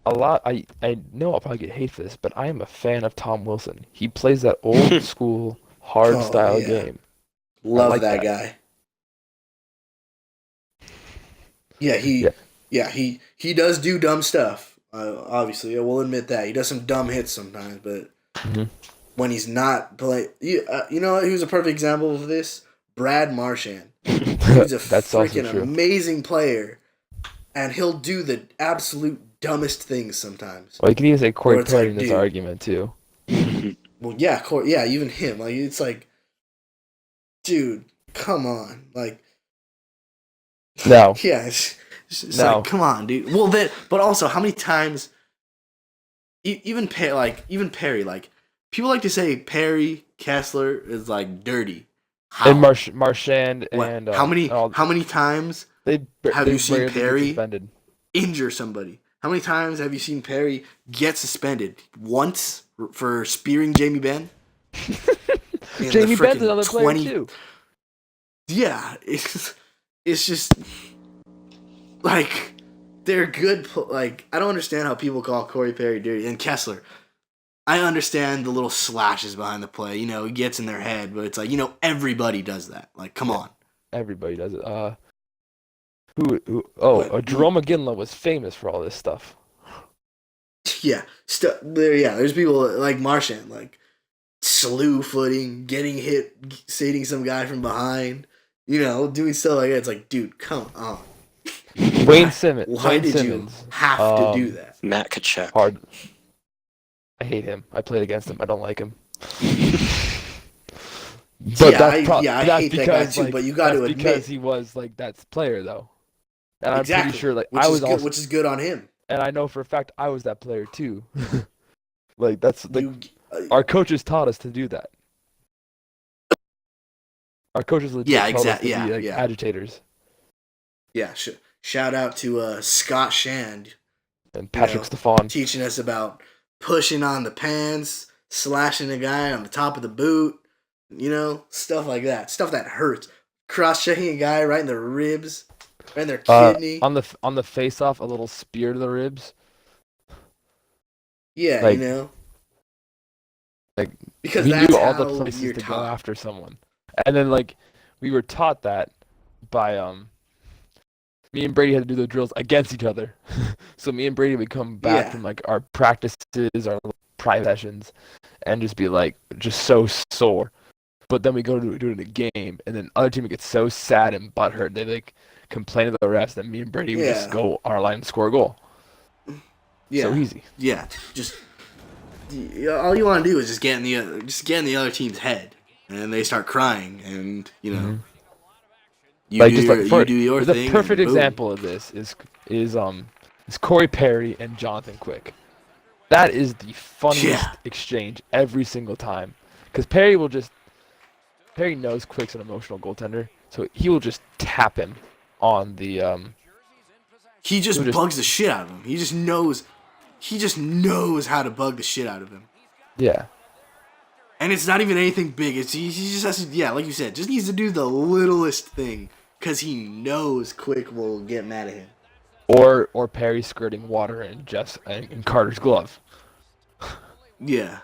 a lot, I know I'll probably get hate for this, but I am a fan of Tom Wilson. He plays that old school hard Oh, style yeah. game. Love like that that. guy. Yeah, Yeah. he does do dumb stuff. Obviously, I will admit that he does some dumb hits sometimes. But hmm when he's not playing, you know who's a perfect example of this? Brad Marchand. Dude's a That's also freaking true. amazing player, and he'll do the absolute dumbest things sometimes. Well, you can even say Where Corey it's Perry like, in this dude, argument too. well, yeah, yeah, even him. Like, it's like, dude, come on, like, Now, yeah, it's now, like, come on, dude. Well, then, but also, how many times, even Perry, like, people like to say Perry Kessler is like dirty. and How? Marchand What? and How many times have they you seen rarely get Perry suspended. injure somebody? How many times have you seen Perry get suspended? Once for spearing Jamie Benn. In Jamie the Benn's freaking another player 20 too. Yeah, it's just like they're good. Like, I don't understand how people call Corey Perry dirty and Kessler. I understand the little slashes behind the play. You know, he gets in their head, but it's like, everybody does that. Like, come on. Everybody does it. Who? Oh, But Jerome McGinley was famous for all this stuff. yeah, there's people like Marchand, like slew footing, getting hit, sading some guy from behind. Doing stuff like that. It's like, dude, come on. Wayne Simmons. Why Wayne did Simmons. you have to do that? Matt Kachuk. Hard. I hate him. I played against him. I don't like him. But Yeah, I that's hate because, that guy too. like, But you got to that's admit, because he was like that player though, and I'm exactly, pretty sure like which I is was good, also, which is good on him. and I know for a fact I was that player too. Like that's like You, our coaches taught us to do that. Our coaches legit Yeah, told us to yeah, be like yeah. agitators. yeah. Shout out to Scott Shand, And Patrick know, Stefan. teaching us about pushing on the pants, slashing a guy on the top of the boot, stuff like that. Stuff that hurts. Cross checking a guy right in the ribs, right in their kidney. On the face off, a little spear to the ribs. Yeah, like- Like because we that's knew all the how places you're to go taught. after someone, and then like we were taught that by me and Brady had to do the drills against each other. So me and Brady would come back Yeah. from like our practices, our private sessions, and just be like just so sore. But then we go to do it in a game, and then other team would get so sad and butthurt they like complain to the refs, and me and Brady would just Yeah. go our line and score a goal. Yeah, So easy. yeah. Just all you want to do is just get in the other team's head, and they start crying, and Mhm. you Like do just your, like you do your the thing. perfect and boom. example of this is Corey Perry and Jonathan Quick. That is the funniest Yeah. exchange every single time, because Perry knows Quick's an emotional goaltender, so he will just tap him on the He just He'll just- bugs the shit out of him. He just knows how to bug the shit out of him. yeah. And it's not even anything big. He just has to, yeah, like you said, just needs to do the littlest thing because he knows Quick will get mad at him. Or Perry skirting water in Carter's glove. Yeah,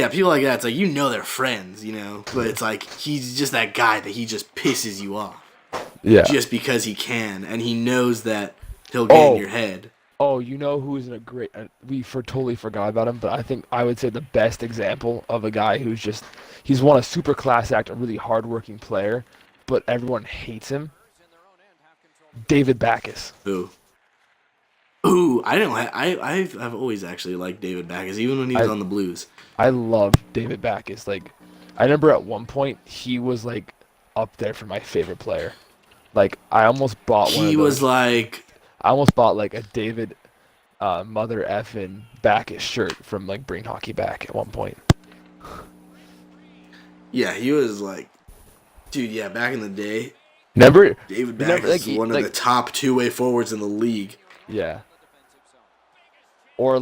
people like that. It's like they're friends, but it's like he's just that guy that he just pisses you off Yeah. just because he can, and he knows that he'll get in your head. Oh, you know who's in a great? Totally forgot about him, but I think I would say the best example of a guy he's won a super class act, a really hardworking player, but everyone hates him. David Backus. Ooh, I didn't like. I've always actually liked David Backus, even when he was on the Blues. I love David Backus. Like, I remember at one point he was like up there for my favorite player. Like, I almost bought one. He was like. I almost bought like a David mother effing Backus shirt from like Bring Hockey Back at one point. Yeah, he was like, dude. Yeah, back in the day, Remember? David Remember, Backus like, was one of the top two-way forwards in the league. Yeah. Or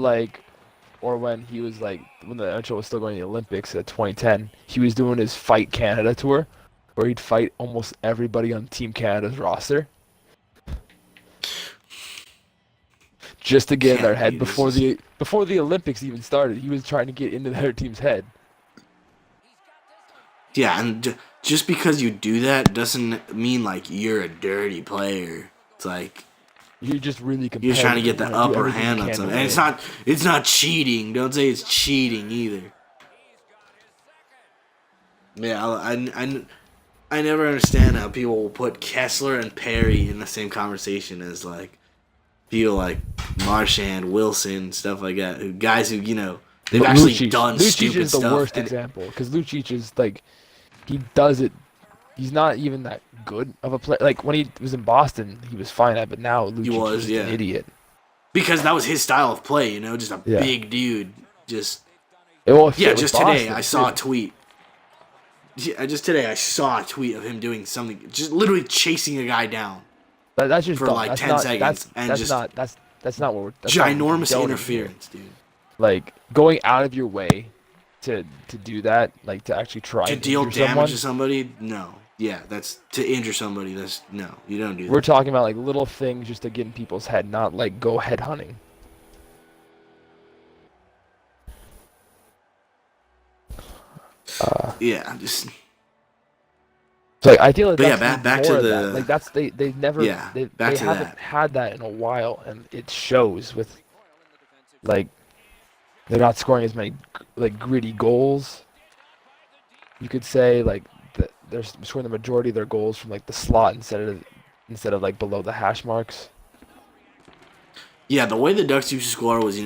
when he was like, when the NHL was still going to the Olympics at 2010, he was doing his Fight Canada tour, where he'd fight almost everybody on Team Canada's roster, just to get in their head before the Olympics even started. He was trying to get into their team's head. Yeah, and just because you do that doesn't mean like you're a dirty player. It's like You're just really you're trying to competitive. get You the want to do upper everything you hand on can to something. And win. it's not cheating. Don't say it's cheating either. Yeah, I never understand how people will put Kessler and Perry in the same conversation as like people like Marchand, Wilson, stuff like that. Guys who they've actually done Lucic stupid is the stuff. worst example because Lucic is like he does it. He's not even that good of a player. Like when he was in Boston, he was fine at, but now He Lucic is was, just an yeah, idiot. because that was his style of play. Just a Yeah. big dude. Just It yeah. fit with Just today, Boston I saw a too. tweet. Yeah, just today, I saw a tweet of him doing something, just literally chasing a guy down That's just for dumb. like That's 10 not. seconds and just That's not what that's not what we're ginormous condoning here. interference, dude. Like going out of your way to do that, like to actually try To and deal injure damage to someone. somebody, no. Yeah, that's to injure somebody. That's no, you don't do We're that. talking about like little things just to get in people's head, not like go head hunting. Yeah, just So like, I feel like but yeah, that's back to more of that. the Like that's they've never yeah, back they to haven't that. had that in a while, and it shows with like they're not scoring as many like gritty goals. You could say like they're scoring the majority of their goals from like the slot instead of like below the hash marks. Yeah, the way the Ducks used to score was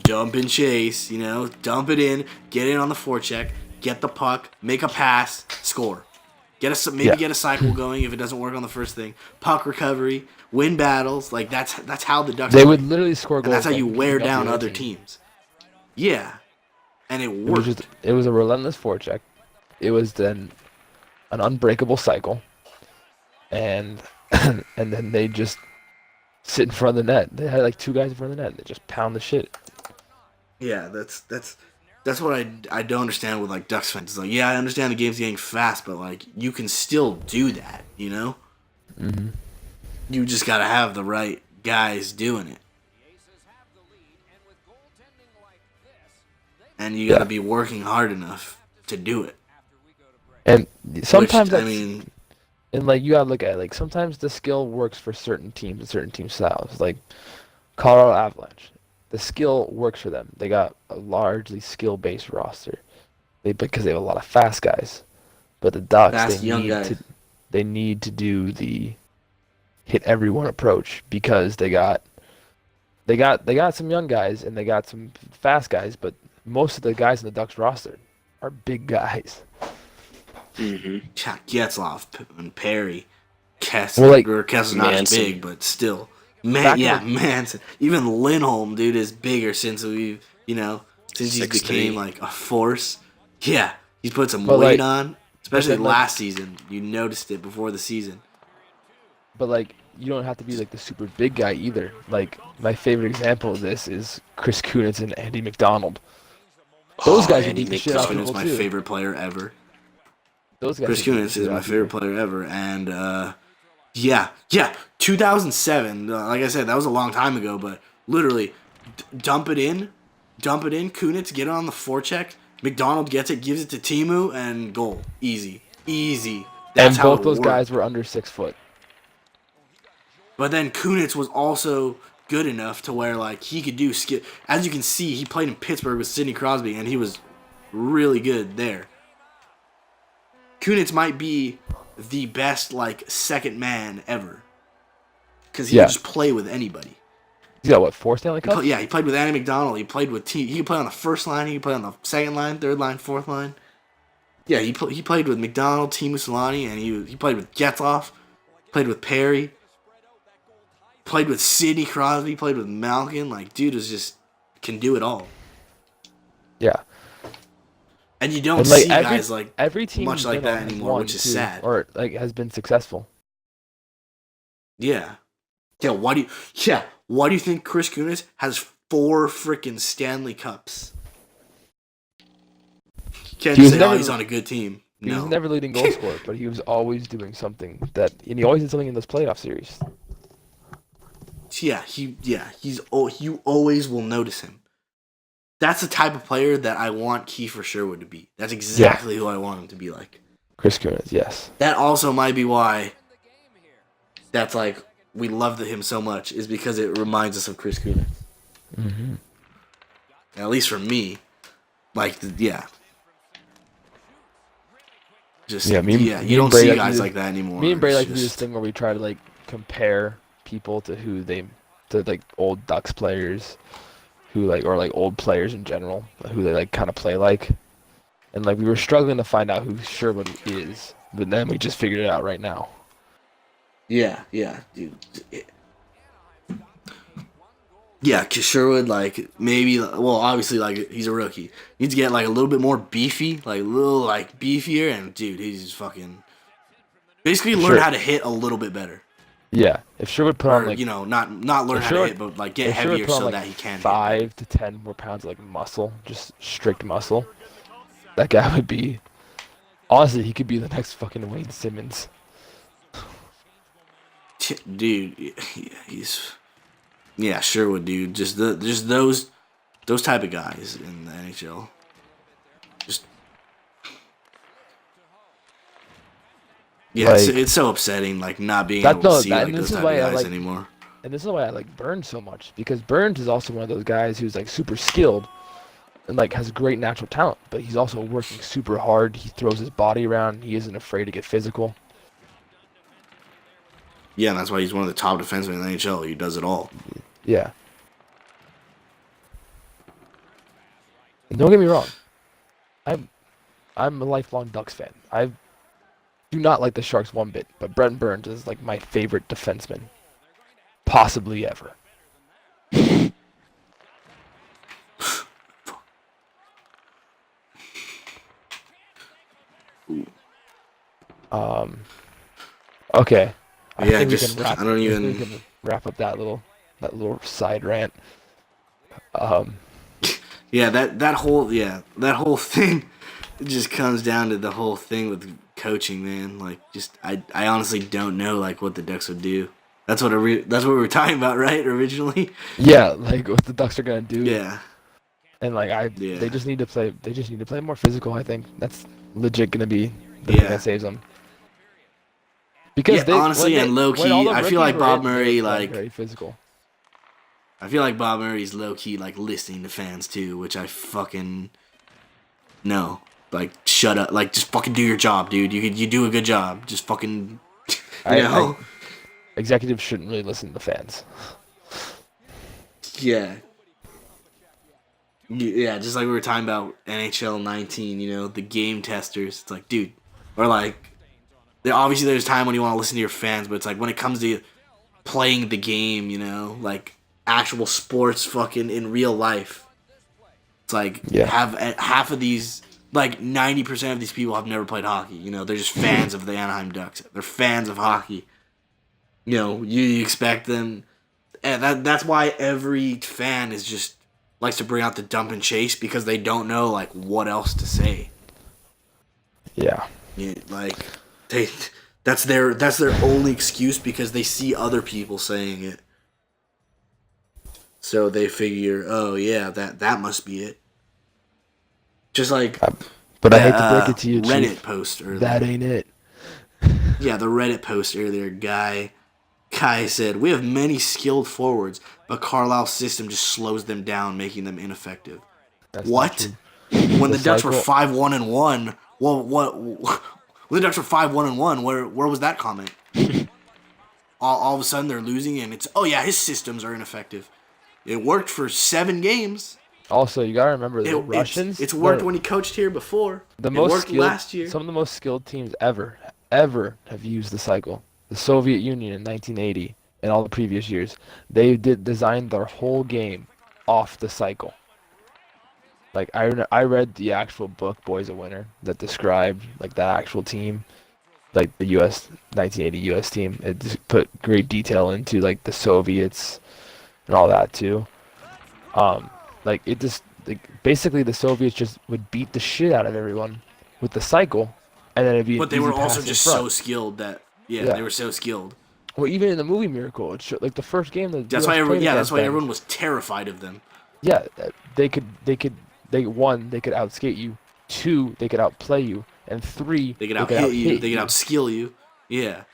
dump and chase. Dump it in, get in on the forecheck, get the puck, make a pass, score. Yeah, Get a cycle going if it doesn't work on the first thing. Puck recovery, win battles. Like that's how the Ducks they play, would literally score and that's goals how by you wear keeping up the down other other team. teams. Yeah, and it worked. It was a relentless forecheck. It was then an unbreakable cycle, and and then they just sit in front of the net. They had like two guys in front of the net. They just pound the shit. Yeah, that's what I don't understand with like Ducks fans. It's like, yeah, I understand the game's getting fast, but like you can still do that. Hmm. You just gotta have the right guys doing it, and you gotta Yeah, be working hard enough to do it. and Which sometimes I that's mean, and like you gotta look at it, like sometimes the skill works for certain teams and certain team styles. Like Colorado Avalanche, the skill works for them. They got a largely skill-based roster. Because they have a lot of fast guys. But the Ducks, fast young guys. they need to do the hit everyone approach because they got some young guys and they got some fast guys, but most of the guys in the Ducks roster are big guys. Mm-hmm. Getzlaf and Perry, Well, like Kessler's not as Manson. big, but still, back yeah, in Manson. Even Lindholm, dude, is bigger since since he's 6'3". became like a force. Yeah, he's put some but weight like on, but especially then like last season. You noticed it before the season. but like you don't have to be like the super big guy either. Like my favorite example of this is Chris Kunitz and Andy McDonald. Those Oh, guys would Andy beat the shit Chris out of Kunitz McDonald. is people my too. favorite player ever. Those guys Chris would beat the Kunitz shit is out my of favorite people. player ever, and yeah, 2007. Like I said, that was a long time ago, but literally, dump it in, Kunitz, get it on the forecheck. McDonald gets it, gives it to Timu, and goal. Easy, easy. That's And how both it those guys worked. were under 6 foot. But then Kunitz was also good enough to where like he could do skill. As you can see, he played in Pittsburgh with Sidney Crosby, and he was really good there. Kunitz might be the best like second man ever because he could Yeah. just play with anybody. He's got what, 4 Stanley Cups? Yeah, he played with Andy McDonald. He played with T. He could play on the first line. He could play on the second line, third line, fourth line. Yeah, he played with McDonald, Teemu Selanne, and he played with Getzlaf, played with Perry, played with Sidney Crosby, played with Malkin. Like, dude is just can do it all. Yeah. And you don't And like see guys like every team much he's like been that on has anymore, won which is too, sad. or like has been successful. Yeah. Yeah, why do you think Chris Kunitz has 4 freaking Stanley Cups? Can't He was say, never- he's on a good team. He was No. never leading goal scorer, but he was always doing something and he always did something in those playoff series. You always will notice him. that's the type of player that I want Kiefer Sherwood to be. That's exactly who I want him to be like. Chris Kunitz, yes. That also might be why that's like we love him so much, is because it reminds us of Chris Kunitz. Mm-hmm. At least for me, like yeah. Just you don't see guys like that anymore. Me and Bray like to do this thing where we try to like compare people to like old Ducks players, who like or like old players in general, who they like kind of play like, and like we were struggling to find out who Sherwood is, but then we just figured it out right now. Yeah, dude. Yeah, cause Sherwood, like, maybe, well, obviously, like, he's a rookie. Needs to get, like, a little bit more beefy, like, a little, like, beefier, and, dude, he's just fucking, basically learn how to hit a little bit better. Yeah, if Sherwood put on, like, you know, not learn how to hit, but, like, get heavier so that he can 5 to 10 more pounds of, like, muscle, just strict muscle, that guy would be, honestly, he could be the next fucking Wayne Simmons. Dude, he's... Yeah, Sherwood, dude. Just those type of guys in the NHL. Just yeah, like, it's so upsetting, like not being able to see like those type of guys anymore. And this is why I like Burns so much, because Burns is also one of those guys who's like super skilled and like has great natural talent, but he's also working super hard. He throws his body around. He isn't afraid to get physical. Yeah, and that's why he's one of the top defensemen in the NHL. He does it all. Yeah. And don't get me wrong. I'm a lifelong Ducks fan. I do not like the Sharks one bit, but Brent Burns is like my favorite defenseman, possibly ever. Okay. I think we can wrap up that little side rant. Yeah, that whole thing, it just comes down to the whole thing with coaching, man. Like, just I honestly don't know like what the Ducks would do. That's what we were talking about, right? Originally. Yeah, like what the Ducks are gonna do. Yeah. And like they just need to play. They just need to play more physical. I think that's legit gonna be the thing that saves them. Because honestly and low key, I feel like Bob Murray like very physical. I feel like Bob Murray's low key like listening to fans too, which I fucking no. Like shut up, like just fucking do your job, dude. You do a good job. Just fucking you know. Executives shouldn't really listen to fans. Yeah. Yeah, just like we were talking about NHL 19, you know, the game testers. It's like, dude, or like obviously there's time when you want to listen to your fans, but it's like when it comes to playing the game, you know, like actual sports fucking in real life. It's like half of these, like 90% of these people have never played hockey. You know, they're just fans of the Anaheim Ducks. They're fans of hockey. You know, you expect them, and that's why every fan is just likes to bring out the dump and chase, because they don't know like what else to say. Yeah. Like that's their only excuse, because they see other people saying it. So they figure, oh yeah, that must be it. Just like but I hate to break it to you, Reddit Chief. post earlier. That ain't it. Yeah, the Reddit post earlier, guy said, we have many skilled forwards, but Carlisle's system just slows them down, making them ineffective. That's what? When the Ducks were 5-1-1, what when the Ducks were 5-1-1, where was that comment? all of a sudden they're losing, and it's, oh yeah, his systems are ineffective. It worked for 7 games. Also, you gotta remember the Russians. It's worked when he coached here before. It worked last year. Some of the most skilled teams ever have used the cycle. The Soviet Union in 1980 and all the previous years, they designed their whole game off the cycle. Like I read the actual book Boys a Winner that described like the actual team, like the U.S. 1980 U.S. team. It just put great detail into like the Soviets and all that too. Like it just like basically the Soviets just would beat the shit out of everyone with the cycle, and then it'd be. But they were also just so skilled that they were so skilled. Well, even in the movie Miracle, it's like the first game that's why everyone was terrified of them. Yeah, they could outskate you. Two, they could outplay you, and three, They could they out could hit you. outhit They could you. outskill you. Yeah.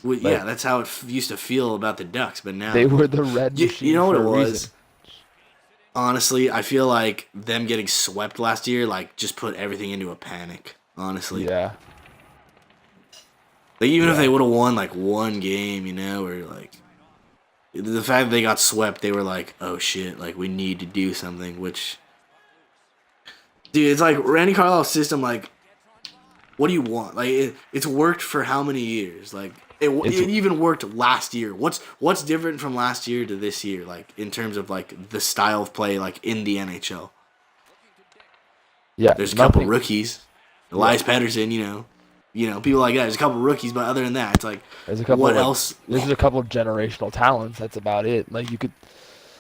Well, yeah, Like that's how it used to feel about the Ducks. But they now, were the red you machine know what for it a reason. was? Honestly, I feel like them getting swept last year, like, just put everything into a panic. Honestly, Yeah, like even if they yeah. would have won like one game, or like the fact that they got swept, they were like, oh shit, like we need to do something. Which, dude, it's like Randy Carlisle's system. Like, what do you want? Like, it's worked for how many years? Like, It's it even worked last year. What's different from last year to this year? Like in terms of like the style of play, like in the NHL. yeah, There's a couple nothing. rookies, Yeah, Elias Pettersson, people like that. There's a couple rookies, but other than that, it's like, there's a couple what like else? there's a couple of generational talents. That's about it. Like you could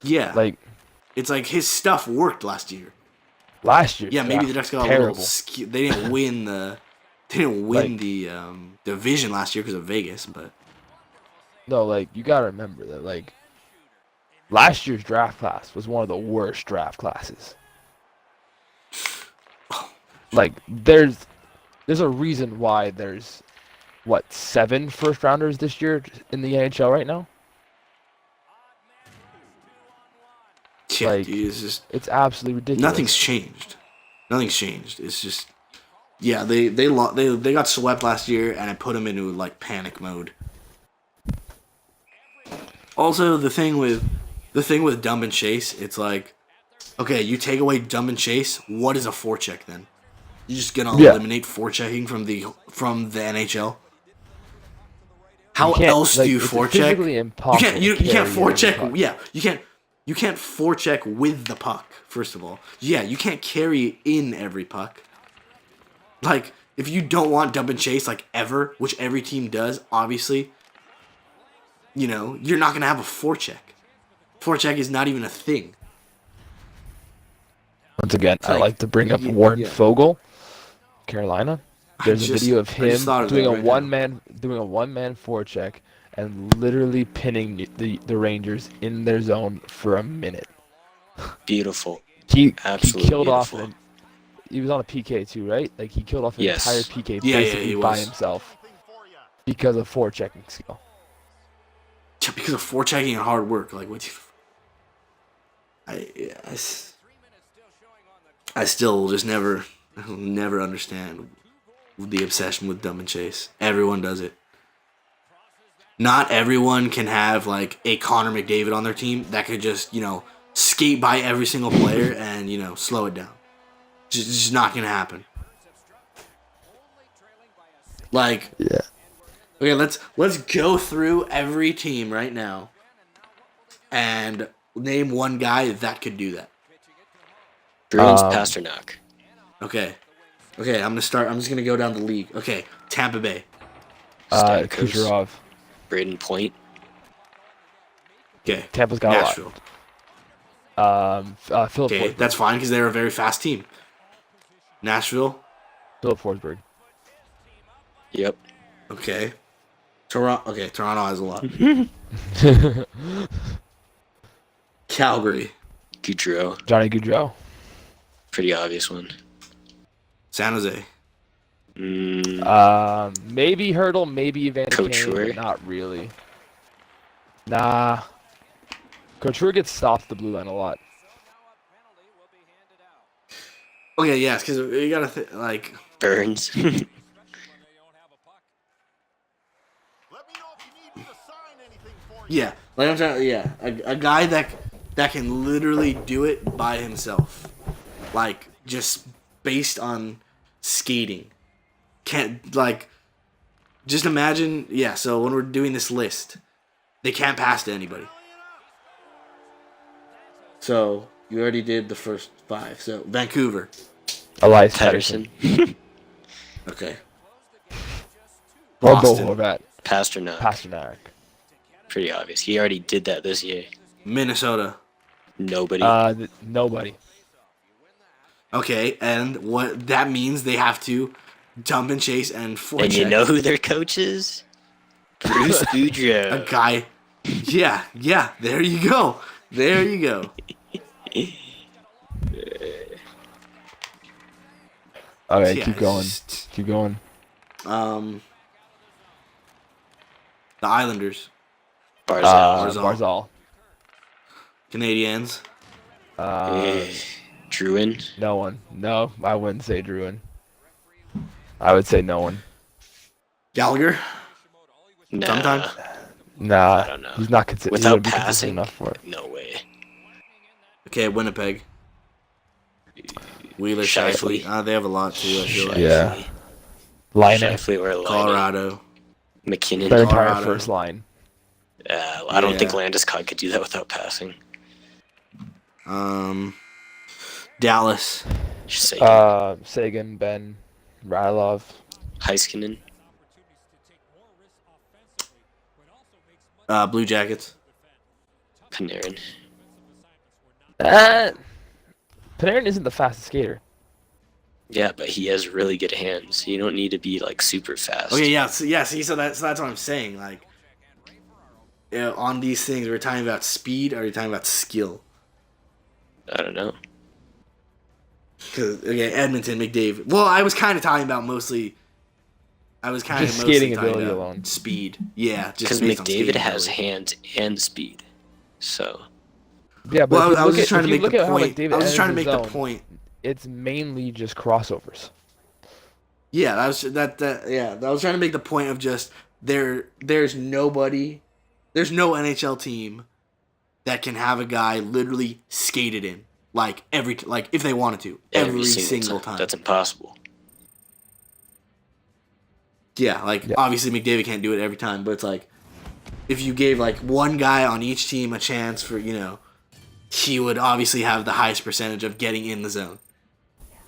Yeah, like it's like his stuff worked last year. last year's Yeah, maybe the draft Ducks was got a little. terrible. They didn't win they didn't win Like the division last year because of Vegas, but no, like you gotta remember that like last year's draft class was one of the worst draft classes. Like there's a reason why there's what 7 first rounders this year in the NHL right now. yeah, Like dude, it's just it's absolutely nothing's ridiculous. changed. Nothing's changed. It's just yeah, they got swept last year, and it put them into like panic mode. Also, the thing with Dumb and Chase, it's like, okay, you take away Dumb and Chase, what is a forecheck then? You're just gonna Yeah, eliminate forechecking from the NHL? you How can't else do like you it's forecheck? physically You can't impossible to you can't carry in every forecheck. puck. Yeah, you can't forecheck with the puck. First of all, yeah, you can't carry in every puck. Like if you don't want Dump and Chase like ever, which every team does, obviously, you're not gonna have a forecheck. Forecheck is not even a thing. Once again, It's I like, like to bring up yeah, Warren yeah. Fogel, Carolina. I There's a just video of I just him thought of doing that a right now. one man forecheck and literally pinning the Rangers in their zone for a minute. Beautiful. He Absolutely killed off beautiful. an he was on a PK too, right? Like he killed off an entire Yes. PK Yeah, yeah, basically he by was. himself because of forechecking skill. Yeah, because of forechecking and hard work. Like what? I, yeah, I still just never understand the obsession with Dumb and Chase. Everyone does it. Not everyone can have like a Connor McDavid on their team that could just skate by every single player and slow it down. Just not gonna happen. Like Yeah. okay, let's go through every team right now and name one guy that could do that. Bruins Um, Pasternak. Okay. Okay, I'm just gonna go down the league. Okay, Tampa Bay. Stamkos. Kucherov. Braden Point. Okay, Tampa's got Nashville. a lot. Philip Okay, Forsberg. that's fine because they're a very fast team. Nashville. Philip Forsberg. Yep. Okay. Toronto. Okay, Toronto has a lot. Calgary. Goudreau. Johnny Gaudreau. Pretty obvious one. San Jose. Maybe Hurdle, maybe Evander Kane, Couture. but not really. Nah. Couture gets stopped at the blue line a lot. Okay, yes, because you gotta like. Burns. Yeah, like I'm trying. Yeah, a guy that can literally do it by himself, like just based on skating. Can't like. Just imagine. Yeah. So when we're doing this list, they can't pass to anybody. So you already did the first 5. So Vancouver. Elias Pettersson. Patterson. Okay. Or Boston. Bo Horvat. Pasternak. Pasternak. Pretty obvious. He already did that this year. Minnesota. Nobody. Nobody. Okay, and what that means they have to dump and chase and forecheck. And you know who their coach is? Bruce Boudreau. A guy. Yeah. There you go. Okay, Yeah, keep it's going. just, Keep going. the Islanders, Barzal. Barzal. Canadiens, Druin. No one. No, I wouldn't say Druin. I would say no one. Gallagher. Nah, Sometimes. Nah, I don't know. he's not he Without wouldn't be consistent passing, enough for it. no way. Okay, Winnipeg. Wheeler, Shifley. Shifley. They have a lot too. I feel like. Yeah. Line it. Shifley or Laine. Colorado. McKinnon. Their entire Colorado. first line. I don't think Yeah. Landeskog could do that without passing. Dallas. Just say Sagan, Ben, Radulov. Heiskanen. Blue Jackets. Panarin. Panarin isn't the fastest skater. Yeah, but he has really good hands. You don't need to be like super fast. Okay, yeah, see, so that's what I'm saying. Like, on these things, we're talking about speed, or are we talking about skill? I don't know. Because again, Edmonton, McDavid. Well, I was kind of talking about mostly. I was kind of Just mostly skating talking ability about alone. speed. Yeah, just Because based on McDavid skating has ability. hands and speed. So Yeah, but Well, if you I was look just at- trying if to you make look the at how point. McDavid I was just trying to enters make the the zone, point. It's mainly just crossovers. Yeah, that was that. Yeah, I was trying to make the point of just there's nobody, there's no NHL team that can have a guy literally skated in like if they wanted to every single time. That's impossible. Yeah, like Yeah. obviously McDavid can't do it every time, but it's like if you gave like one guy on each team a chance for he would obviously have the highest percentage of getting in the zone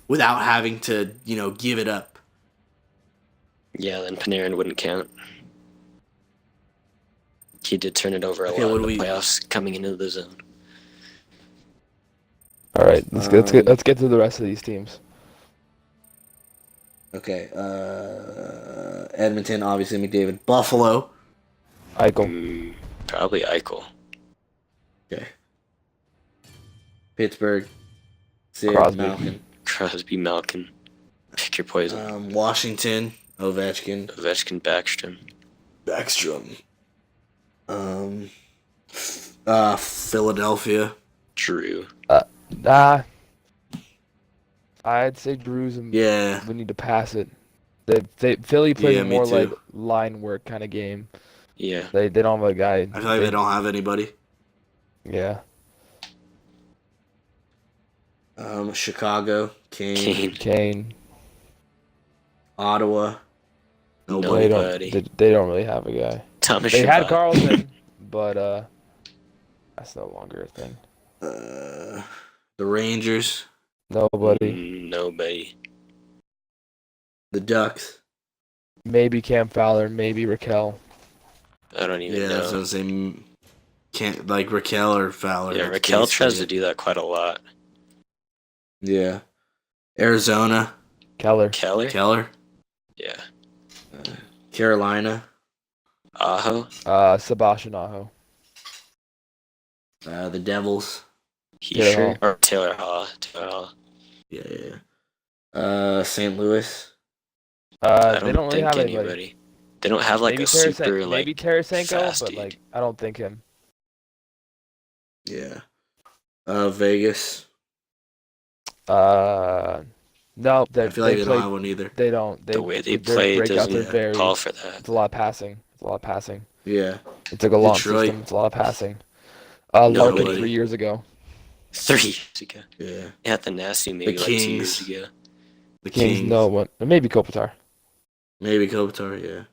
without having to give it up. Yeah, then Panarin wouldn't count. He did turn it over a Okay, lot what in do the we- playoffs coming into the zone. All right, let's get to the rest of these teams. Okay, Edmonton, obviously McDavid. Buffalo. Eichel. Probably Eichel. Okay. Pittsburgh. Sid, Crosby. Malkin. Crosby, Malkin. Pick your poison. Washington. Ovechkin. Ovechkin, Backstrom. Backstrom. Philadelphia. Drew. Nah. I'd say Drew's Yeah. we need to pass it. Philly plays Yeah, a me more too. like line work kind of game. Yeah. They don't have a guy. I feel like they don't have anybody. Yeah. Chicago. Kane. Kane. Ottawa. No. Nobody. They don't really have a guy. Thomas They had Chabot. Carlson, but that's no longer a thing. The Rangers. Nobody. Nobody. The Ducks. Maybe Cam Fowler. Maybe Raquel. I don't even Yeah, that's what know. I'm saying. Can't like Raquel or Fowler. Yeah, that's Raquel tries basically to do that quite a lot. it. Yeah. Arizona. Keller. Keller. Yeah. Carolina. Aho. Sebastian Aho. The Devils. Heischer. Or Taylor Hall. Yeah. St. Louis. I They don't really think have anybody. They don't have like Maybe a super maybe like Tarasenko, fast but dude. like I don't think him. Yeah. Vegas. No, I feel like they don't have one either. They don't. the way they their play breakouts are doesn't very. call for that. It's a lot of passing. Yeah. It's like a launch Detroit. system. It's a lot of passing. Larkin Nobody. 3 years ago. 3 years ago. Yeah. Yeah, the nasty maybe like 2 years Kings. ago. The Kings, Kings. no one. Maybe Kopitar. Maybe Kopitar, yeah.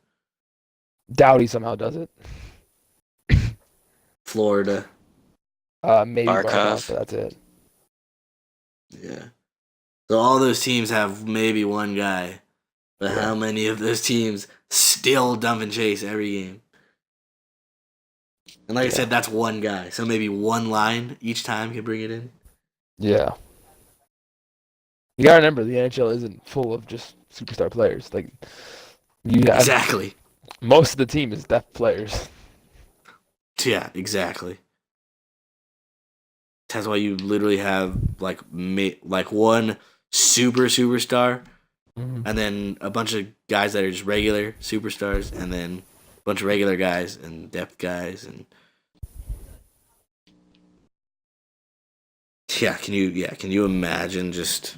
Doughty somehow does it. Florida. Maybe Barkov. Barkov, but that's it. Yeah. So all those teams have maybe one guy. But how many of those teams still dump and chase every game? And like I said, that's one guy. So maybe one line each time can bring it in. Yeah. You gotta remember the NHL isn't full of just superstar players. Like you have Exactly. most of the team is depth players. Yeah, exactly. That's why you literally have like one superstar, Mhm. and then a bunch of guys that are just regular superstars, and then a bunch of regular guys and depth guys, and can you imagine just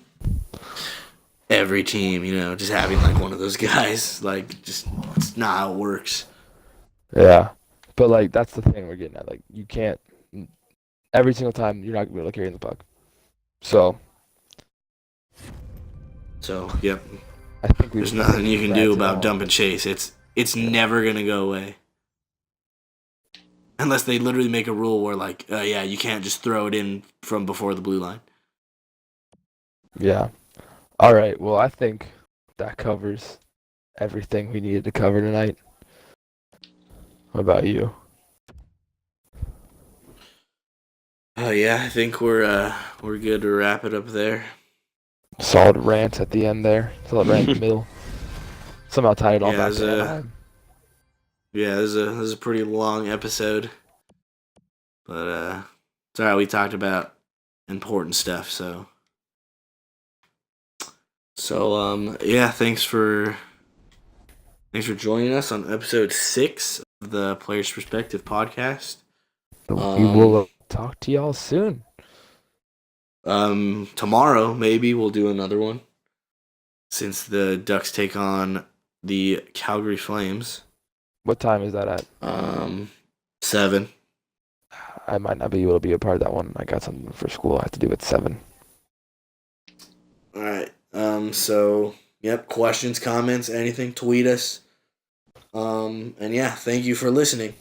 every team, just having like one of those guys? Like, just it's not how it works. Yeah, but like that's the thing we're getting at. Like you can't every single time you're not gonna be able to carry the puck. So So, yep, I think there's nothing you can do about dump and chase. It's never gonna go away. Unless they literally make a rule where, like, yeah, you can't just throw it in from before the blue line. Yeah. All right. Well, I think that covers everything we needed to cover tonight. What about you? Oh yeah, I think we're good to wrap it up there. Solid rant at the end there. Solid rant in the middle. Somehow tied it all Yeah, back it was to a- Anaheim. Yeah, this is a pretty long episode, but it's alright. We talked about important stuff, so yeah. Thanks for joining us on episode 6 of the Player's Perspective podcast. We will talk to y'all soon. Tomorrow maybe we'll do another one since the Ducks take on the Calgary Flames. What time is that at? 7. I might not be able to be a part of that one. I got something for school I have to do at 7. All right. So, yep, questions, comments, anything, tweet us. And yeah, thank you for listening.